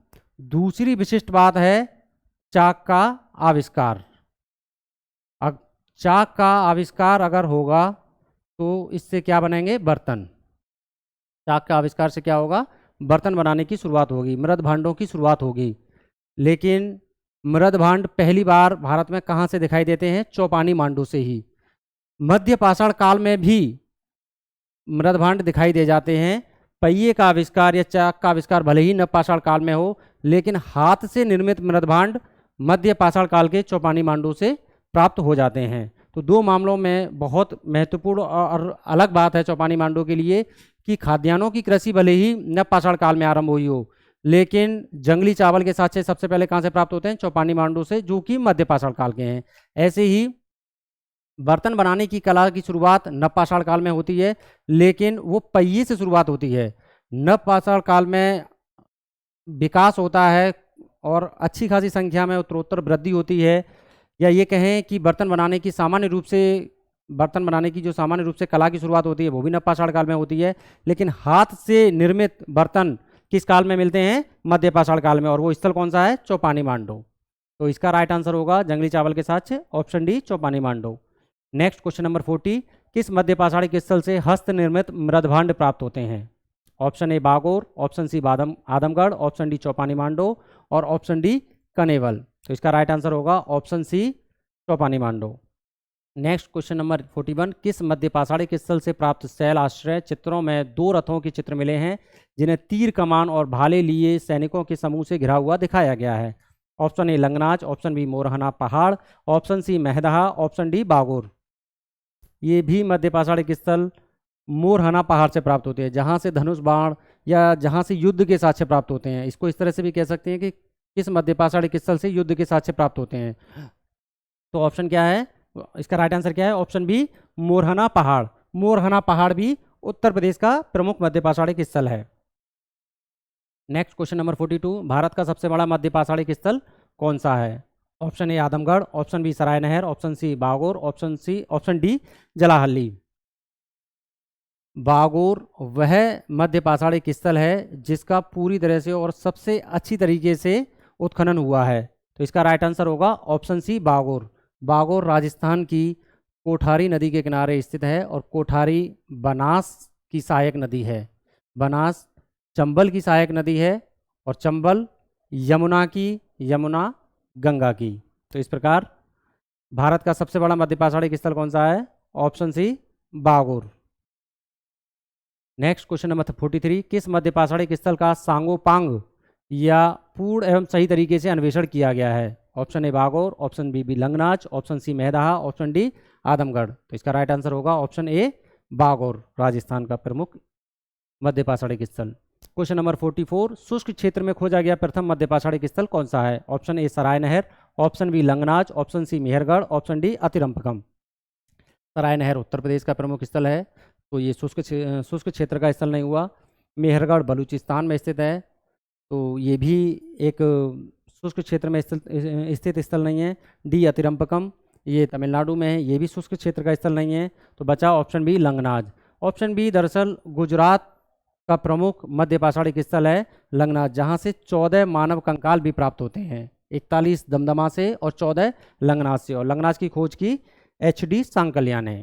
दूसरी विशिष्ट बात है चाक का आविष्कार। चाक का आविष्कार अगर होगा तो इससे क्या बनेंगे? बर्तन। चाक के आविष्कार से क्या होगा? बर्तन बनाने की शुरुआत होगी, मृद भांडों की शुरुआत होगी। लेकिन मृद भांड पहली बार भारत में कहाँ से दिखाई देते हैं? चौपानी मांडो से ही। मध्य पाषाण काल में भी मृद भांड दिखाई दे जाते हैं। पहिए का आविष्कार या चाक का आविष्कार भले ही नवपाषाण काल में हो, लेकिन हाथ से निर्मित मृद भांड मध्य पाषाण काल के चौपानी मांडो से प्राप्त हो जाते हैं। तो 2 मामलों में बहुत महत्वपूर्ण और अलग बात है चौपानी मांडो के लिए कि खाद्यान्नों की कृषि भले ही नवपाषाण काल में आरंभ हुई हो, लेकिन जंगली चावल के साथ सबसे पहले कहाँ से प्राप्त होते हैं? चौपानी मांडू से, जो कि मध्यपाषाण काल के हैं। ऐसे ही बर्तन बनाने की कला की शुरुआत नवपाषाण काल में होती है, लेकिन वो पहिए से शुरुआत होती है। नवपाषाण काल में विकास होता है और अच्छी खासी संख्या में उत्तरोत्तर वृद्धि होती है, या ये कहें कि बर्तन बनाने की जो सामान्य रूप से कला की शुरुआत होती है वो भी नवपाषाण काल में होती है, लेकिन हाथ से निर्मित बर्तन किस काल में मिलते हैं? मध्यपाषाण काल में। और वो स्थल कौन सा है? चौपानी मांडो। तो इसका राइट आंसर होगा जंगली चावल के साथ option D, Chopani Mando. Next question number 40, किस मध्यपाषाणिक स्थल से हस्त निर्मित मृदभांड प्राप्त होते हैं? Option A Bagor, option C Adamgarh, option D Chopani Mando और ऑप्शन डी कनेवल। तो इसका राइट आंसर होगा option C, Chopani Mando. Next question number 41, किस मध्यपाषाणिक स्थल से प्राप्त शैल आश्रय चित्रों में 2 रथों के चित्र मिले हैं जिन्हें तीर कमान और भाले लिए सैनिकों के समूह से घिरा हुआ दिखाया गया है? Option A Langhnaj, option B Morhana Pahar, option C Mahadaha, option D Bagor. ये भी मध्यपाषाणिक स्थल मोरहना पहाड़ से प्राप्त होते हैं, जहाँ से धनुष बाण या जहाँ से युद्ध के साक्ष्य प्राप्त होते हैं। इसको इस तरह से भी कह सकते हैं कि किस मध्यपाषाणिक स्थल से युद्ध के साक्ष्य प्राप्त होते हैं। तो ऑप्शन क्या है? इसका राइट आंसर क्या है? ऑप्शन बी, मोरहना पहाड़। मोरहना पहाड़ भी उत्तर प्रदेश का प्रमुख मध्यपाषाणिक स्थल है। नेक्स्ट क्वेश्चन नंबर 42, भारत का सबसे बड़ा मध्यपाषाणिक स्थल कौन सा है? Option A Adamgarh, option B Sarai Nahar, option C Bagor, option D Jalahalli. Bagor वह मध्यपाषाणिक स्थल है जिसका पूरी तरह से और सबसे अच्छी तरीके से उत्खनन हुआ है। तो इसका राइट आंसर होगा ऑप्शन सी, बागोर। बागोर राजस्थान की कोठारी नदी के किनारे स्थित है और कोठारी बनास की सहायक नदी है। बनास चंबल की सहायक नदी है और चंबल यमुना की, यमुना गंगा की। तो इस प्रकार भारत का सबसे बड़ा मध्यपाषाणिक स्थल कौन सा है? Option C, Bagor. Next question number 43, किस मध्यपाषाणिक स्थल का सांगोपांग या पूर्ण एवं सही तरीके से अन्वेषण किया गया है? Option A Bagor, option B Langhnaj, option C Mahadaha, option D Adamgarh. तो इसका राइट आंसर होगा ऑप्शन ए, बागोर, राजस्थान का प्रमुख मध्यपाषाणिक स्थल। क्वेश्चन नंबर 44, शुष्क क्षेत्र में खोजा गया प्रथम मध्यपाषाणिक स्थल कौन सा है? Option A Sarai Nahar, option B Langhnaj, option C Mehrgarh, option D Attirampakkam. Sarai Nahar Uttar प्रदेश का प्रमुख स्थल है, तो ये शुष्क क्षेत्र का स्थल नहीं हुआ। मेहरगढ़ बलूचिस्तान में स्थित है, तो ये भी एक शुष्क क्षेत्र में स्थित स्थल नहीं है। डी अतिरंपकम, ये तमिलनाडु में है, ये भी शुष्क क्षेत्र का स्थल नहीं है। तो बचा option B Langhnaj. Option B दरअसल गुजरात का प्रमुख मध्यपाषाणिक स्थल है लंगनाज, जहाँ से 14 मानव कंकाल भी प्राप्त होते हैं, 41 दमदमा से और 14 लंगनाज से। और लंगनाज की खोज की HD सांकलिया ने।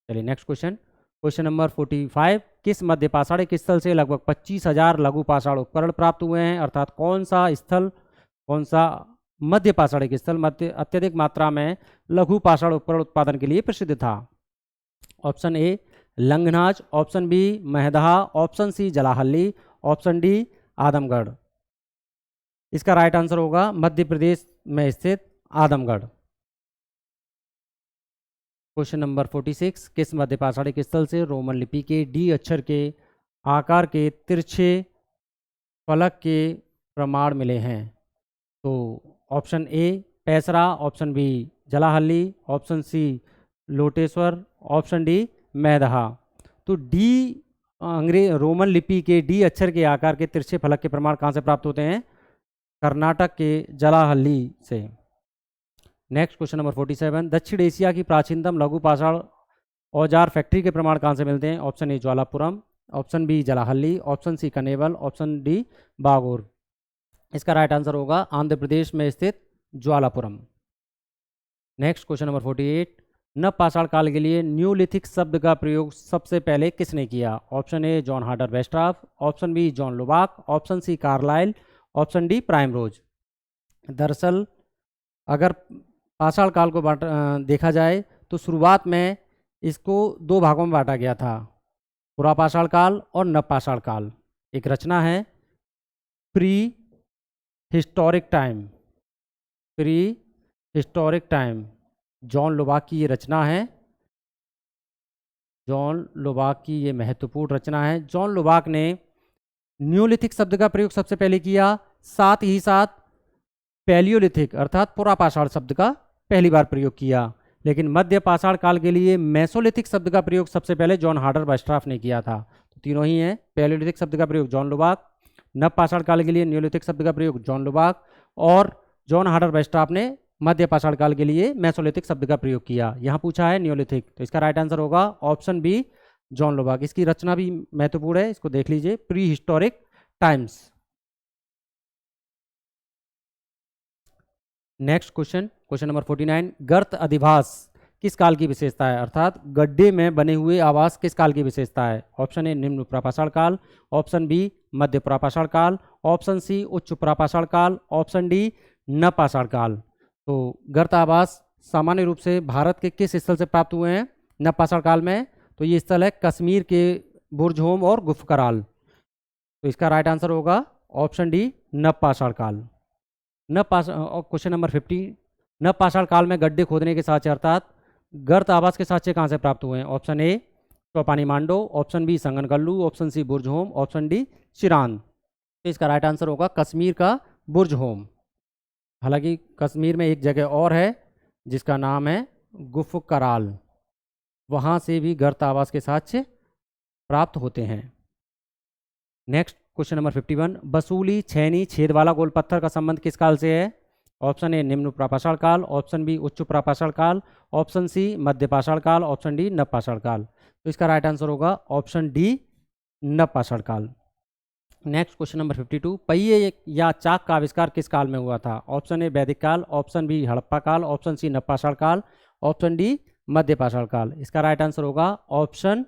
चलिए नेक्स्ट क्वेश्चन नंबर 45, किस मध्यपाषाणिक स्थल से लगभग 25,000 लघु पाषाण उपकरण प्राप्त हुए हैं? अर्थात कौन सा मध्यपाषाणिक स्थल अत्यधिक मात्रा में लघु पाषाण उपकरण उत्पादन के लिए प्रसिद्ध था? Option A Langhnaj, option B Mahadaha, option C Jalahalli, option D Adamgarh. इसका राइट आंसर होगा मध्य प्रदेश में स्थित आदमगढ़। क्वेश्चन नंबर 46, किस मध्यपाषाणिक स्थल से रोमन लिपि के डी अक्षर के आकार के तिरछे फलक के प्रमाण मिले हैं? तो option A Paisra, option B Jalahalli, option C Loteshwar, option D Maidaha. तो डी रोमन लिपि के डी अक्षर के आकार के तिरछे फलक के प्रमाण कहाँ से प्राप्त होते हैं? कर्नाटक के जलाहल्ली से। नेक्स्ट क्वेश्चन नंबर 47, दक्षिण एशिया की प्राचीनतम लघु पाषाण औजार फैक्ट्री के प्रमाण कहाँ से मिलते हैं? Option A Jwalapuram, option B Jalahalli, option C Kanewal, option D Bagor. इसका राइट आंसर होगा आंध्र प्रदेश में स्थित ज्वालापुरम। नेक्स्ट क्वेश्चन नंबर 48, नवपाषाण काल के लिए न्यूलिथिक शब्द का प्रयोग सबसे पहले किसने किया? Option A John Harder Westropp, option B John Lubbock, option C Carlyle, option D Primrose. दरअसल अगर पाषाण काल को देखा जाए तो शुरुआत में इसको 2 भागों में बांटा गया था, पुरापाषाण काल और नवपाषाण काल। एक रचना है प्री हिस्टोरिक टाइम, जॉन लुबाक की ये रचना है जॉन लुबाक की ये महत्वपूर्ण रचना है। जॉन लुबाक ने न्यूलिथिक शब्द का प्रयोग सबसे पहले किया, साथ ही साथ पैलियोलिथिक अर्थात पुरापाषाण शब्द का पहली बार प्रयोग किया। लेकिन मध्य पाषाण काल के लिए मेसोलिथिक शब्द का प्रयोग सबसे पहले जॉन हार्डर वेस्ट्राफ ने किया था। तो तीनों ही हैं, पैलियोलिथिक शब्द का प्रयोग जॉन लुबाक, नव पाषाण काल के लिए न्यूलिथिक शब्द का प्रयोग जॉन लुबाक, और जॉन हार्डर वेस्ट्राफ ने मध्य पाषाण काल के लिए मेसोलिथिक शब्द का प्रयोग किया। यहाँ पूछा है न्यूलिथिक, तो इसका राइट आंसर होगा ऑप्शन बी जॉन लुबाक। इसकी रचना भी महत्वपूर्ण है, इसको देख लीजिए, pre historic times. Next question, question number 49, गर्त अधिवास किस काल की विशेषता है, अर्थात गड्ढे में बने हुए आवास किस काल की विशेषता है। ऑप्शन ए निम्न प्रापाषाण काल, ऑप्शन बी मध्य प्रापाषाण काल, ऑप्शन सी उच्च प्रापाषाण काल, ऑप्शन डी नवपाषाण काल। तो गर्त आवास सामान्य रूप से भारत के किस स्थल से प्राप्त हुए हैं नवपाषाण काल में, तो ये स्थल है कश्मीर के बुर्जहोम और गुफकराल। तो इसका राइट आंसर होगा ऑप्शन डी नवपाषाण काल। क्वेश्चन नंबर 50, नवपाषाण काल में गड्ढे खोदने के साक्ष्य अर्थात गर्त आवास के साक्ष्य कहाँ से प्राप्त हुए हैं। Option A Chopani Mando, option B Sanganakallu, option C Burzahom, option D Chirand. तो इसका राइट आंसर होगा कश्मीर का बुर्जहोम। हालांकि कश्मीर में एक जगह और है जिसका नाम है गुफकराल, वहाँ से भी गर्त आवास के साक्ष्य प्राप्त होते हैं। नेक्स्ट क्वेश्चन नंबर 51, बसूली छैनी छेद वाला गोल पत्थर का संबंध किस काल से है। ऑप्शन ए निम्न प्रापाषाण काल, ऑप्शन बी उच्च प्रापाषाण काल, ऑप्शन सी मध्य पाषाण काल, ऑप्शन डी नवपाषाण काल। तो इसका राइट आंसर होगा ऑप्शन डी नवपाषाण काल। नेक्स्ट क्वेश्चन नंबर 52, पहिए या चाक का आविष्कार किस काल में हुआ था। ऑप्शन ए वैदिक काल, ऑप्शन बी हड़प्पा काल, ऑप्शन सी नवपाषाण काल, ऑप्शन डी मध्य पाषाण काल। इसका राइट आंसर होगा ऑप्शन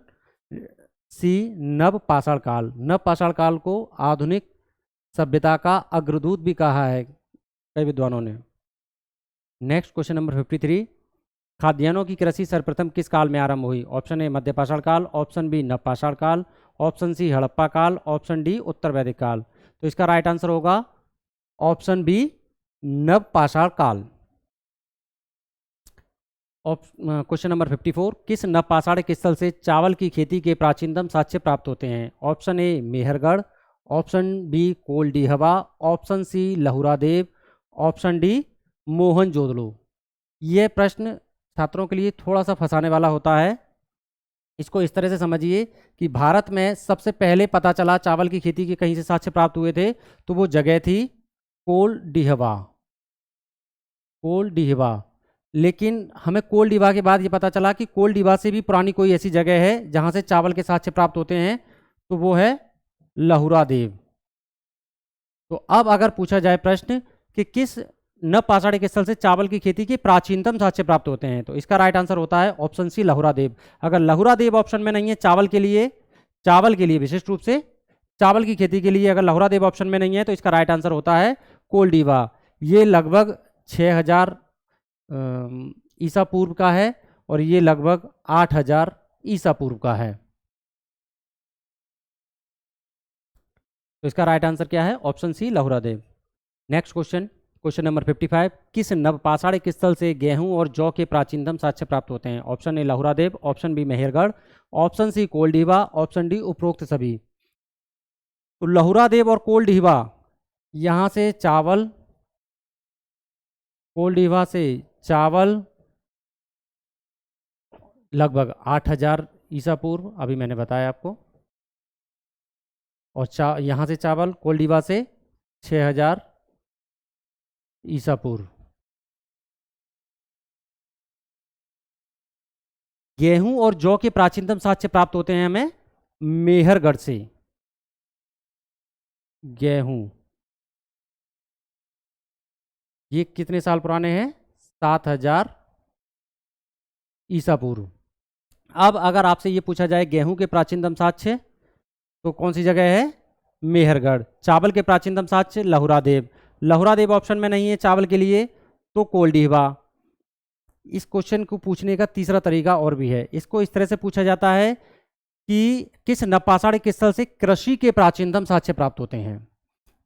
सी नवपाषाण काल। नवपाषाण काल को आधुनिक सभ्यता का अग्रदूत भी कहा है कई विद्वानों ने। नेक्स्ट क्वेश्चन नंबर 53, खाद्यान्नों की कृषि सर्वप्रथम किस काल में आरंभ हुई। ऑप्शन ए मध्य पाषाण काल, ऑप्शन बी नवपाषाण काल, ऑप्शन सी हड़प्पा काल, ऑप्शन डी उत्तर वैदिक काल। तो इसका राइट आंसर होगा ऑप्शन बी नवपाषाण काल। क्वेश्चन नंबर 54, किस नवपाषाणिक स्थल से चावल की खेती के प्राचीनतम साक्ष्य प्राप्त होते हैं। Option A Mehrgarh, option B Koldihwa, option C Lahuradewa, option D Mohenjodaro. यह प्रश्न छात्रों के लिए थोड़ा सा फंसाने वाला होता है। इसको इस तरह से समझिए कि भारत में सबसे पहले पता चला चावल की खेती के कहीं से साक्ष्य प्राप्त हुए थे, तो वो जगह थी कोलडीहवा। कोलडीहवा, लेकिन हमें कोलडीबा के बाद ये पता चला कि कोलडीबा से भी पुरानी कोई ऐसी जगह है जहाँ से चावल के साक्ष्य प्राप्त होते हैं, तो वो है लहुरादेव। तो अब अगर पूछा जाए प्रश्न कि किस नवपाषाणिक स्थल से चावल की खेती के प्राचीनतम साक्ष्य प्राप्त होते हैं, तो इसका राइट आंसर होता है ऑप्शन सी लहुरादेव। अगर लहुरादेव ऑप्शन में नहीं है चावल के लिए विशिष्ट रूप से चावल की खेती के लिए अगर लहुरादेव ऑप्शन में नहीं है, तो इसका राइट आंसर होता है कोलडीबा। ये लगभग 6000 ईसा पूर्व का है और ये लगभग 8000 ईसा पूर्व का है। तो इसका राइट आंसर क्या है, option C Lahuradewa. Next question, question number 55, किस नवपाषाणिक स्थल से गेहूं और जौ के प्राचीनतम साक्ष्य प्राप्त होते हैं। Option A Lahuradewa, option B Mehrgarh, option C Koldihwa, option D उपरोक्त सभी। तो लहुरादेव और कोलडीबा, यहाँ से चावल, कोलडीबा से चावल लगभग 8000 ईसा पूर्व, अभी मैंने बताया आपको, और यहाँ से चावल कोलडीबा से 6000 ईसा पूर्व। गेहूं और जौ के प्राचीनतम साक्ष्य प्राप्त होते हैं हमें मेहरगढ़ से। गेहूं ये कितने साल पुराने हैं, 7000 ईसा पूर्व। अब अगर आपसे ये पूछा जाए गेहूं के प्राचीनतम साक्ष्य, तो कौन सी जगह है, मेहरगढ़। चावल के प्राचीनतम साक्ष्य लहुरादेव, लहुरादेव ऑप्शन में नहीं है चावल के लिए, तो कोलडीबा। इस क्वेश्चन को पूछने का तीसरा तरीका और भी है। इसको इस तरह से पूछा जाता है कि किस नवपाषाणिक स्थल से कृषि के प्राचीनतम साक्ष्य प्राप्त होते हैं।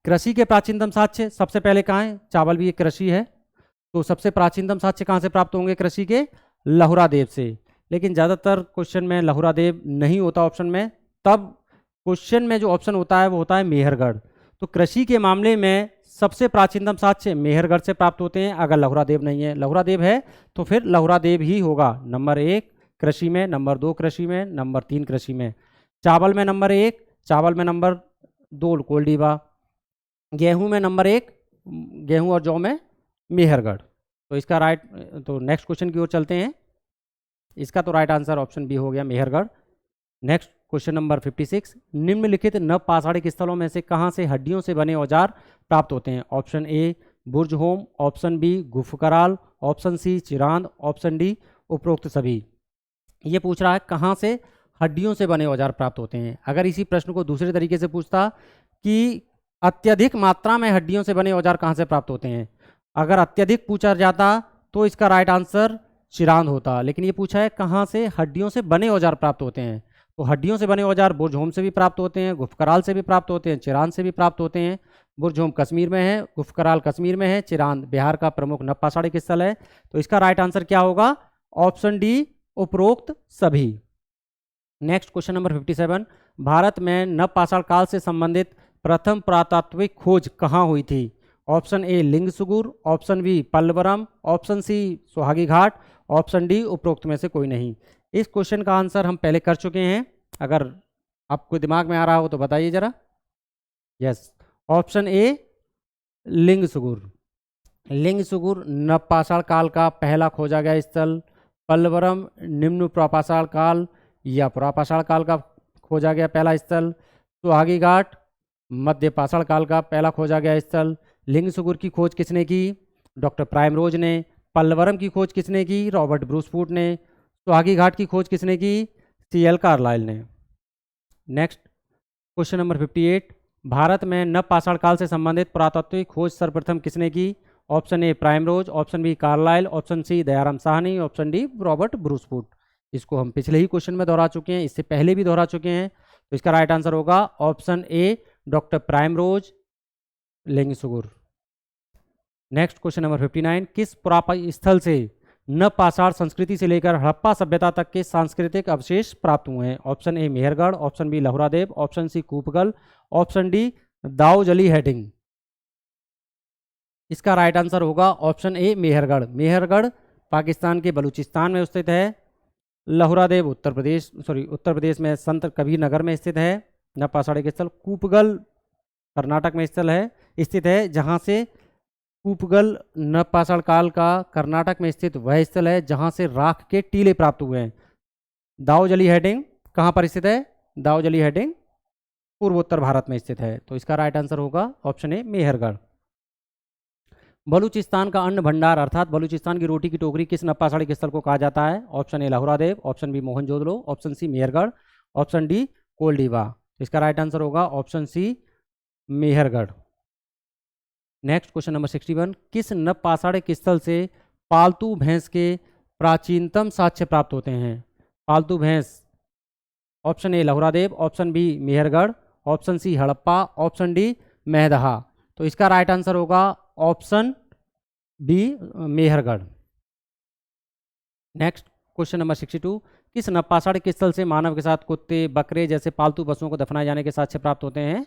कृषि के प्राचीनतम साक्ष्य सबसे पहले कहाँ है, चावल भी एक कृषि है, तो सबसे प्राचीनतम साक्ष्य कहाँ से प्राप्त होंगे कृषि के, लहुरादेव से। लेकिन ज़्यादातर क्वेश्चन में लहुरादेव नहीं होता ऑप्शन में, तब क्वेश्चन में जो ऑप्शन होता है वो होता है मेहरगढ़। तो कृषि के मामले में सबसे प्राचीनतम साक्ष्य मेहरगढ़ से प्राप्त होते हैं। अगर लहुरादेव नहीं है, लहुरादेव है तो फिर लहुरादेव ही होगा। नंबर 1 कृषि में, नंबर 2 कृषि में, नंबर 3 कृषि में। चावल में नंबर 1, चावल में नंबर 2 कोल्डीबा। गेहूं में नंबर 1, गेहूं और जौ में मेहरगढ़। तो इसका राइट, तो नेक्स्ट क्वेश्चन की ओर चलते हैं। इसका तो राइट आंसर ऑप्शन बी हो गया, मेहरगढ़। नेक्स्ट क्वेश्चन नंबर 56, निम्नलिखित नव पाषाणिक स्थलों में से कहाँ से हड्डियों से बने औजार प्राप्त होते हैं? Option A Burzahom, option B Gufkral, option C Chirand, option D उपरोक्त सभी। ये पूछ रहा है कहाँ से हड्डियों से बने औजार प्राप्त होते हैं। अगर इसी प्रश्न को दूसरे तरीके से पूछता कि अत्यधिक मात्रा में हड्डियों से बने औजार कहाँ से प्राप्त होते हैं, अगर अत्यधिक पूछा जाता तो इसका राइट आंसर चिरांद होता। लेकिन ये पूछा है कहाँ से हड्डियों से बने औजार प्राप्त होते हैं, तो हड्डियों से बने औजार बुर्जहोम से भी प्राप्त होते हैं, गुफकराल से भी प्राप्त होते हैं, चिरांद से भी प्राप्त होते हैं। बुर्जहोम कश्मीर में है, गुफकराल कश्मीर में है, चिरांद बिहार का प्रमुख नव पाषाणिक स्थल है। तो इसका राइट आंसर क्या होगा? ऑप्शन डी उपरोक्त सभी। नेक्स्ट क्वेश्चन नंबर 57, भारत में नव पाषाण काल से संबंधित प्रथम पुरातात्विक खोज कहाँ हुई थी? Option A Lingsugur, option B Pallavaram, option C Suhagi Ghat, option D उपरोक्त में से कोई नहीं। इस क्वेश्चन का आंसर हम पहले कर चुके हैं, अगर आपको दिमाग में आ रहा हो तो बताइए जरा। Yes, option A लिंगसुगुर। लिंगसुगुर नवपाषाण काल का पहला खोजा गया स्थल। पल्लवरम निम्न पुरापाषाण काल या पुरापाषाण काल का खोजा गया पहला स्थल। सुहागी घाट मध्य पाषाण काल का पहला खोजा गया स्थल। लिंगसुगुर की खोज किसने की? डॉक्टर प्राइमरोज ने। पल्लवरम की खोज किसने की? रॉबर्ट ब्रूसफूट ने। सुहागी घाट की खोज किसने की? सीएल कार्लाइल ने। नेक्स्ट क्वेश्चन नंबर 58, भारत में नवपाषाण काल से संबंधित पुरातात्विक खोज सर्वप्रथम किसने की? Option A Primrose, option B Carlyle, option C Dayaram Sahni, option D Robert Bruce Foote. इसको हम पिछले ही क्वेश्चन में दोहरा चुके हैं, इससे पहले भी दोहरा चुके हैं। तो इसका राइट आंसर होगा option A doctor Primrose Lingsugur. Next question number 59, किस पुरातन स्थल से नवपाषाण संस्कृति से लेकर हड़प्पा सभ्यता तक के सांस्कृतिक अवशेष प्राप्त हुए हैं? Option A Mehrgarh, option B Lahuradewa, option C कूपगल, option D Daojali Hading. इसका राइट आंसर होगा ऑप्शन ए मेहरगढ़। मेहरगढ़ पाकिस्तान के बलूचिस्तान में स्थित है। लहुरादेव उत्तर प्रदेश में संत कबीर नगर में स्थित है नवपाषाणिक स्थल। कूपगल कर्नाटक में स्थित है, जहाँ से कूपगल नवपाषाण काल का कर्नाटक में स्थित वह स्थल है जहाँ से राख के टीले प्राप्त हुए हैं। दाऊजली हेडिंग कहाँ पर स्थित है? दाऊजली हेडिंग पूर्वोत्तर भारत में स्थित है। तो इसका राइट आंसर होगा ऑप्शन ए मेहरगढ़। बलूचिस्तान का अन्न भंडार अर्थात बलूचिस्तान की रोटी की टोकरी किस नवपाषाणिक स्थल को कहा जाता है? Option A Lahuradewa, option B Mohenjodaro, option C Mehrgarh, option D Koldihwa. इसका राइट आंसर होगा option C Mehrgarh. Next question number 61, किस नवपाषाणिक स्थल से पालतू भैंस के प्राचीनतम साक्ष्य प्राप्त होते हैं? पालतू भैंस, option A Lahuradewa, option B Mehrgarh, option C Harappa, option D Mahadaha. तो इसका राइट आंसर होगा option B Mehrgarh. Next question number 62, किस नवपाषाणिक स्थल से मानव के साथ कुत्ते बकरे जैसे पालतू पशुओं को दफनाए जाने के साक्ष्य प्राप्त होते हैं?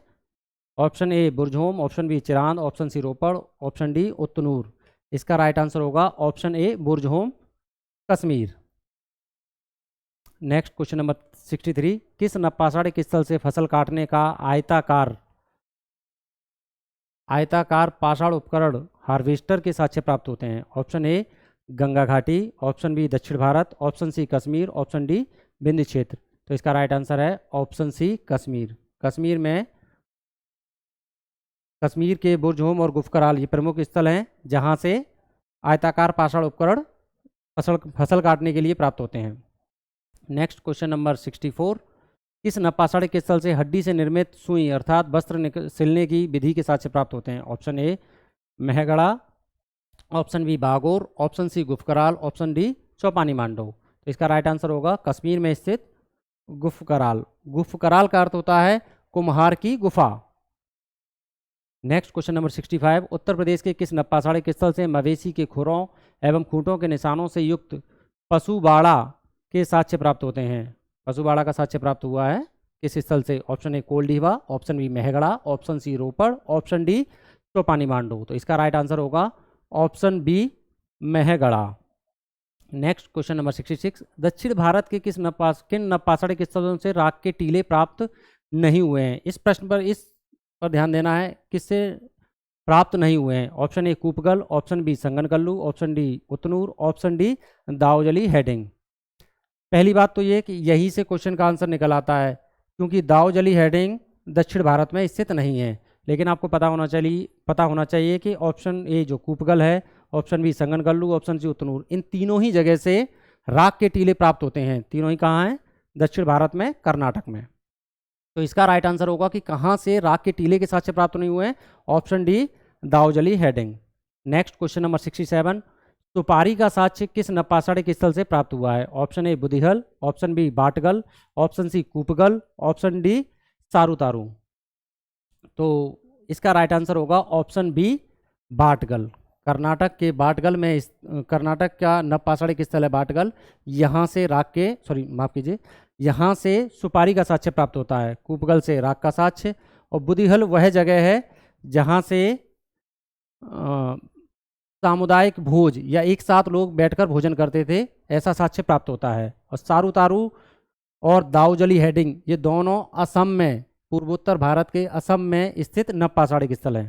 Option A Burzahom, option B Chirand, option C Ropar, option D Utnur. इसका राइट आंसर होगा option A Burzahom Kashmir. Next question number 63, किस नवपाषाणिक स्थल से फसल काटने का आयताकार पाषाण उपकरण हार्वेस्टर के साक्ष्य प्राप्त होते हैं? ऑप्शन ए गंगा घाटी, ऑप्शन बी दक्षिण Bharat, option C Kashmir, option D Vindhya क्षेत्र। तो इसका राइट आंसर है ऑप्शन सी कश्मीर। कश्मीर के बुर्जहोम और गुफकराल ये प्रमुख स्थल हैं जहां से आयताकार पाषाण उपकरण फसल काटने के लिए प्राप्त होते हैं। नेक्स्ट क्वेश्चन नंबर 64, किस नवपाषाणिक स्थल से हड्डी से निर्मित सुई अर्थात वस्त्र सिलने की विधि के साक्ष्य प्राप्त होते हैं? Option A Mehgarha, option B Bagor, option C Gufkral, option D Chopani Mando. तो इसका राइट आंसर होगा कश्मीर में स्थित गुफकराल। गुफकराल का अर्थ होता है कुम्हार की गुफा। Next question number 65, Uttar Pradesh के किस नवपाषाणिक स्थल से मवेशी के खुरों एवं खूंटों के निशानों से युक्त पशु बाड़ा के साक्ष्य प्राप्त होते हैं? पशुवाड़ा का साक्ष्य प्राप्त हुआ है किस स्थल से? Option A Koldihwa, option B Mehgarha, option C Ropar, option D Chopani Mandu. तो इसका राइट आंसर होगा option B Mehgarha. Next question number 66, दक्षिण भारत के किन नपाषाढ़ स्थलों से राख के टीले प्राप्त नहीं हुए हैं? इस प्रश्न पर ध्यान देना है, किससे प्राप्त नहीं हुए हैं? Option A Koopgal, option B Sanganakallu, option D Utnur, option D Daojali Hading. पहली बात तो ये कि यहीं से क्वेश्चन का आंसर निकल आता है, क्योंकि दाऊजली हेडिंग दक्षिण भारत में स्थित नहीं है। लेकिन आपको पता होना चाहिए कि ऑप्शन ए जो कूपगल है, option B Sanganakallu, option C Utnur, इन तीनों ही जगह से राख के टीले प्राप्त होते हैं। तीनों ही कहाँ हैं? दक्षिण भारत में, कर्नाटक में। तो इसका राइट आंसर होगा कि कहाँ से राख के टीले के साक्ष्य प्राप्त नहीं हुए हैं? Option D Daojali Hading. Next question number 67, सुपारी का साक्ष्य किस नपाषाढ़ स्थल से प्राप्त हुआ है? Option A Budihal, option B Batgal, option C कूपगल, option D Sarutaru. तो इसका राइट आंसर होगा ऑप्शन बी बाटगल। कर्नाटक के बाटगल में, कर्नाटक का नपाषाढ़ स्थल है बाटगल। यहाँ से राख के माफ़ कीजिए, यहाँ से सुपारी का साक्ष्य प्राप्त होता है, कूपगल से राख का साक्ष्य, और बुधिहल वह जगह है जहाँ से सामुदायिक भोज या एक साथ लोग बैठकर भोजन करते थे, ऐसा साक्ष्य प्राप्त होता है। और सारूतारू और दाऊजली हेडिंग ये दोनों असम में, पूर्वोत्तर भारत के असम में स्थित नपाषाढ़ स्थल है।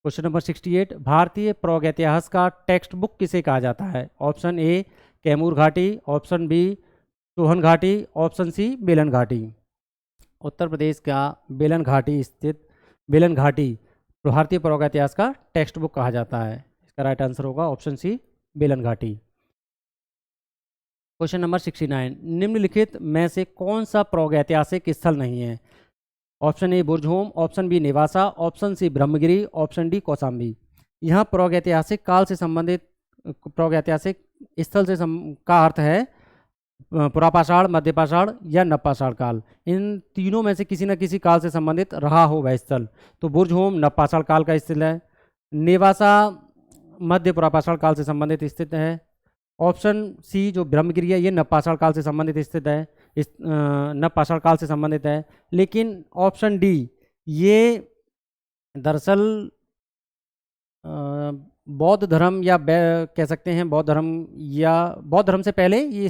क्वेश्चन नंबर 68, भारतीय प्रागैतिहासिक का टेक्स्ट बुक किसे कहा जाता है? ऑप्शन ए कैमूर घाटी, ऑप्शन बी सोहन घाटी, ऑप्शन सी बेलन घाटी। उत्तर प्रदेश का बेलन घाटी स्थित बेलन घाटी भारतीय प्रागैतिहासिक का टेक्स्ट बुक कहा जाता है। इसका राइट आंसर होगा ऑप्शन सी बेलन घाटी। क्वेश्चन नंबर 69, निम्नलिखित में से कौन सा प्रागैतिहासिक स्थल नहीं है? Option A Burzahom, option B Nevasa, option C Brahmagiri, option D Kaushambi. यहाँ प्रागैतिहासिक काल से संबंधित, प्रागैतिहासिक स्थल से का अर्थ है पुरापाषाण, मध्यपाषाण या नवपाषाण काल। इन तीनों में से किसी न किसी काल से संबंधित रहा हो वह स्थल। तो बुर्जहोम नवपाषाण काल का स्थल है, नेवासा मध्य पुरापाषाण काल से संबंधित स्थित है, ऑप्शन सी जो ब्रह्मगिरी है ये नवपाषाण काल से संबंधित स्थित है, इस नवपाषाण काल से संबंधित है। लेकिन ऑप्शन डी ये दरअसल बौद्ध धर्म या कह सकते हैं बौद्ध धर्म से पहले ये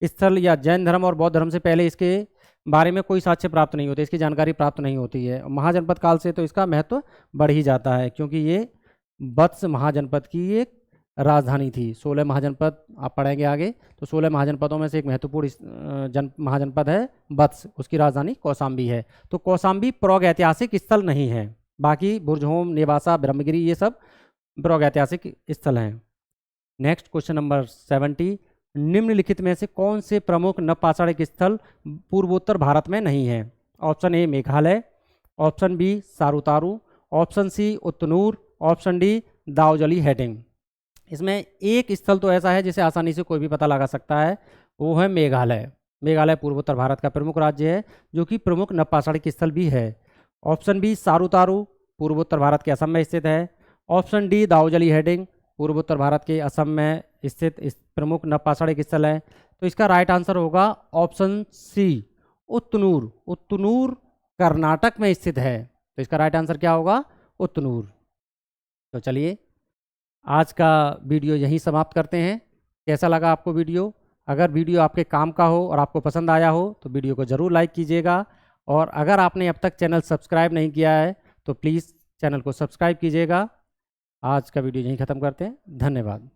स्थल, या जैन धर्म और बौद्ध धर्म से पहले इसके बारे में कोई साक्ष्य प्राप्त नहीं होते, इसकी जानकारी प्राप्त नहीं होती है। महाजनपद काल से तो इसका महत्व बढ़ ही जाता है, क्योंकि ये वत्स महाजनपद की एक राजधानी थी। 16 महाजनपद आप पढ़ेंगे आगे, तो 16 महाजनपदों में से एक महत्वपूर्ण महाजनपद है वत्स, उसकी राजधानी कौसाम्बी है। तो कौसाम्बी प्रागैतिहासिक स्थल नहीं है, बाकी बुर्जहोम, नेवासा, ब्रह्मगिरी ये सब प्रागैतिहासिक स्थल हैं। नेक्स्ट क्वेश्चन नंबर 70, निम्नलिखित में से कौन से प्रमुख नवपाषाण स्थल पूर्वोत्तर भारत में नहीं है? Option A Meghalaya, option B Sarutaru, option C Utnur, option D Daojali Hading. इसमें एक स्थल तो ऐसा है जिसे आसानी से कोई भी पता लगा सकता है, वो है मेघालय। मेघालय पूर्वोत्तर भारत का प्रमुख राज्य है, जो कि प्रमुख नवपाषाण स्थल भी है। ऑप्शन बी सारूतारू पूर्वोत्तर भारत के असम में स्थित है, ऑप्शन डी दाऊजली हेडिंग पूर्वोत्तर भारत के असम में स्थित प्रमुख नवपाषाण स्थल है। तो इसका राइट आंसर होगा ऑप्शन सी उतनूर। उतनूर कर्नाटक में स्थित है, तो इसका राइट आंसर क्या होगा? उतनूर। तो चलिए आज का वीडियो यहीं समाप्त करते हैं। कैसा लगा आपको वीडियो? अगर वीडियो आपके काम का हो और आपको पसंद आया हो तो वीडियो को ज़रूर लाइक कीजिएगा, और अगर आपने अब तक चैनल सब्सक्राइब नहीं किया है तो प्लीज़ चैनल को सब्सक्राइब कीजिएगा। आज का वीडियो यहीं ख़त्म करते हैं। धन्यवाद।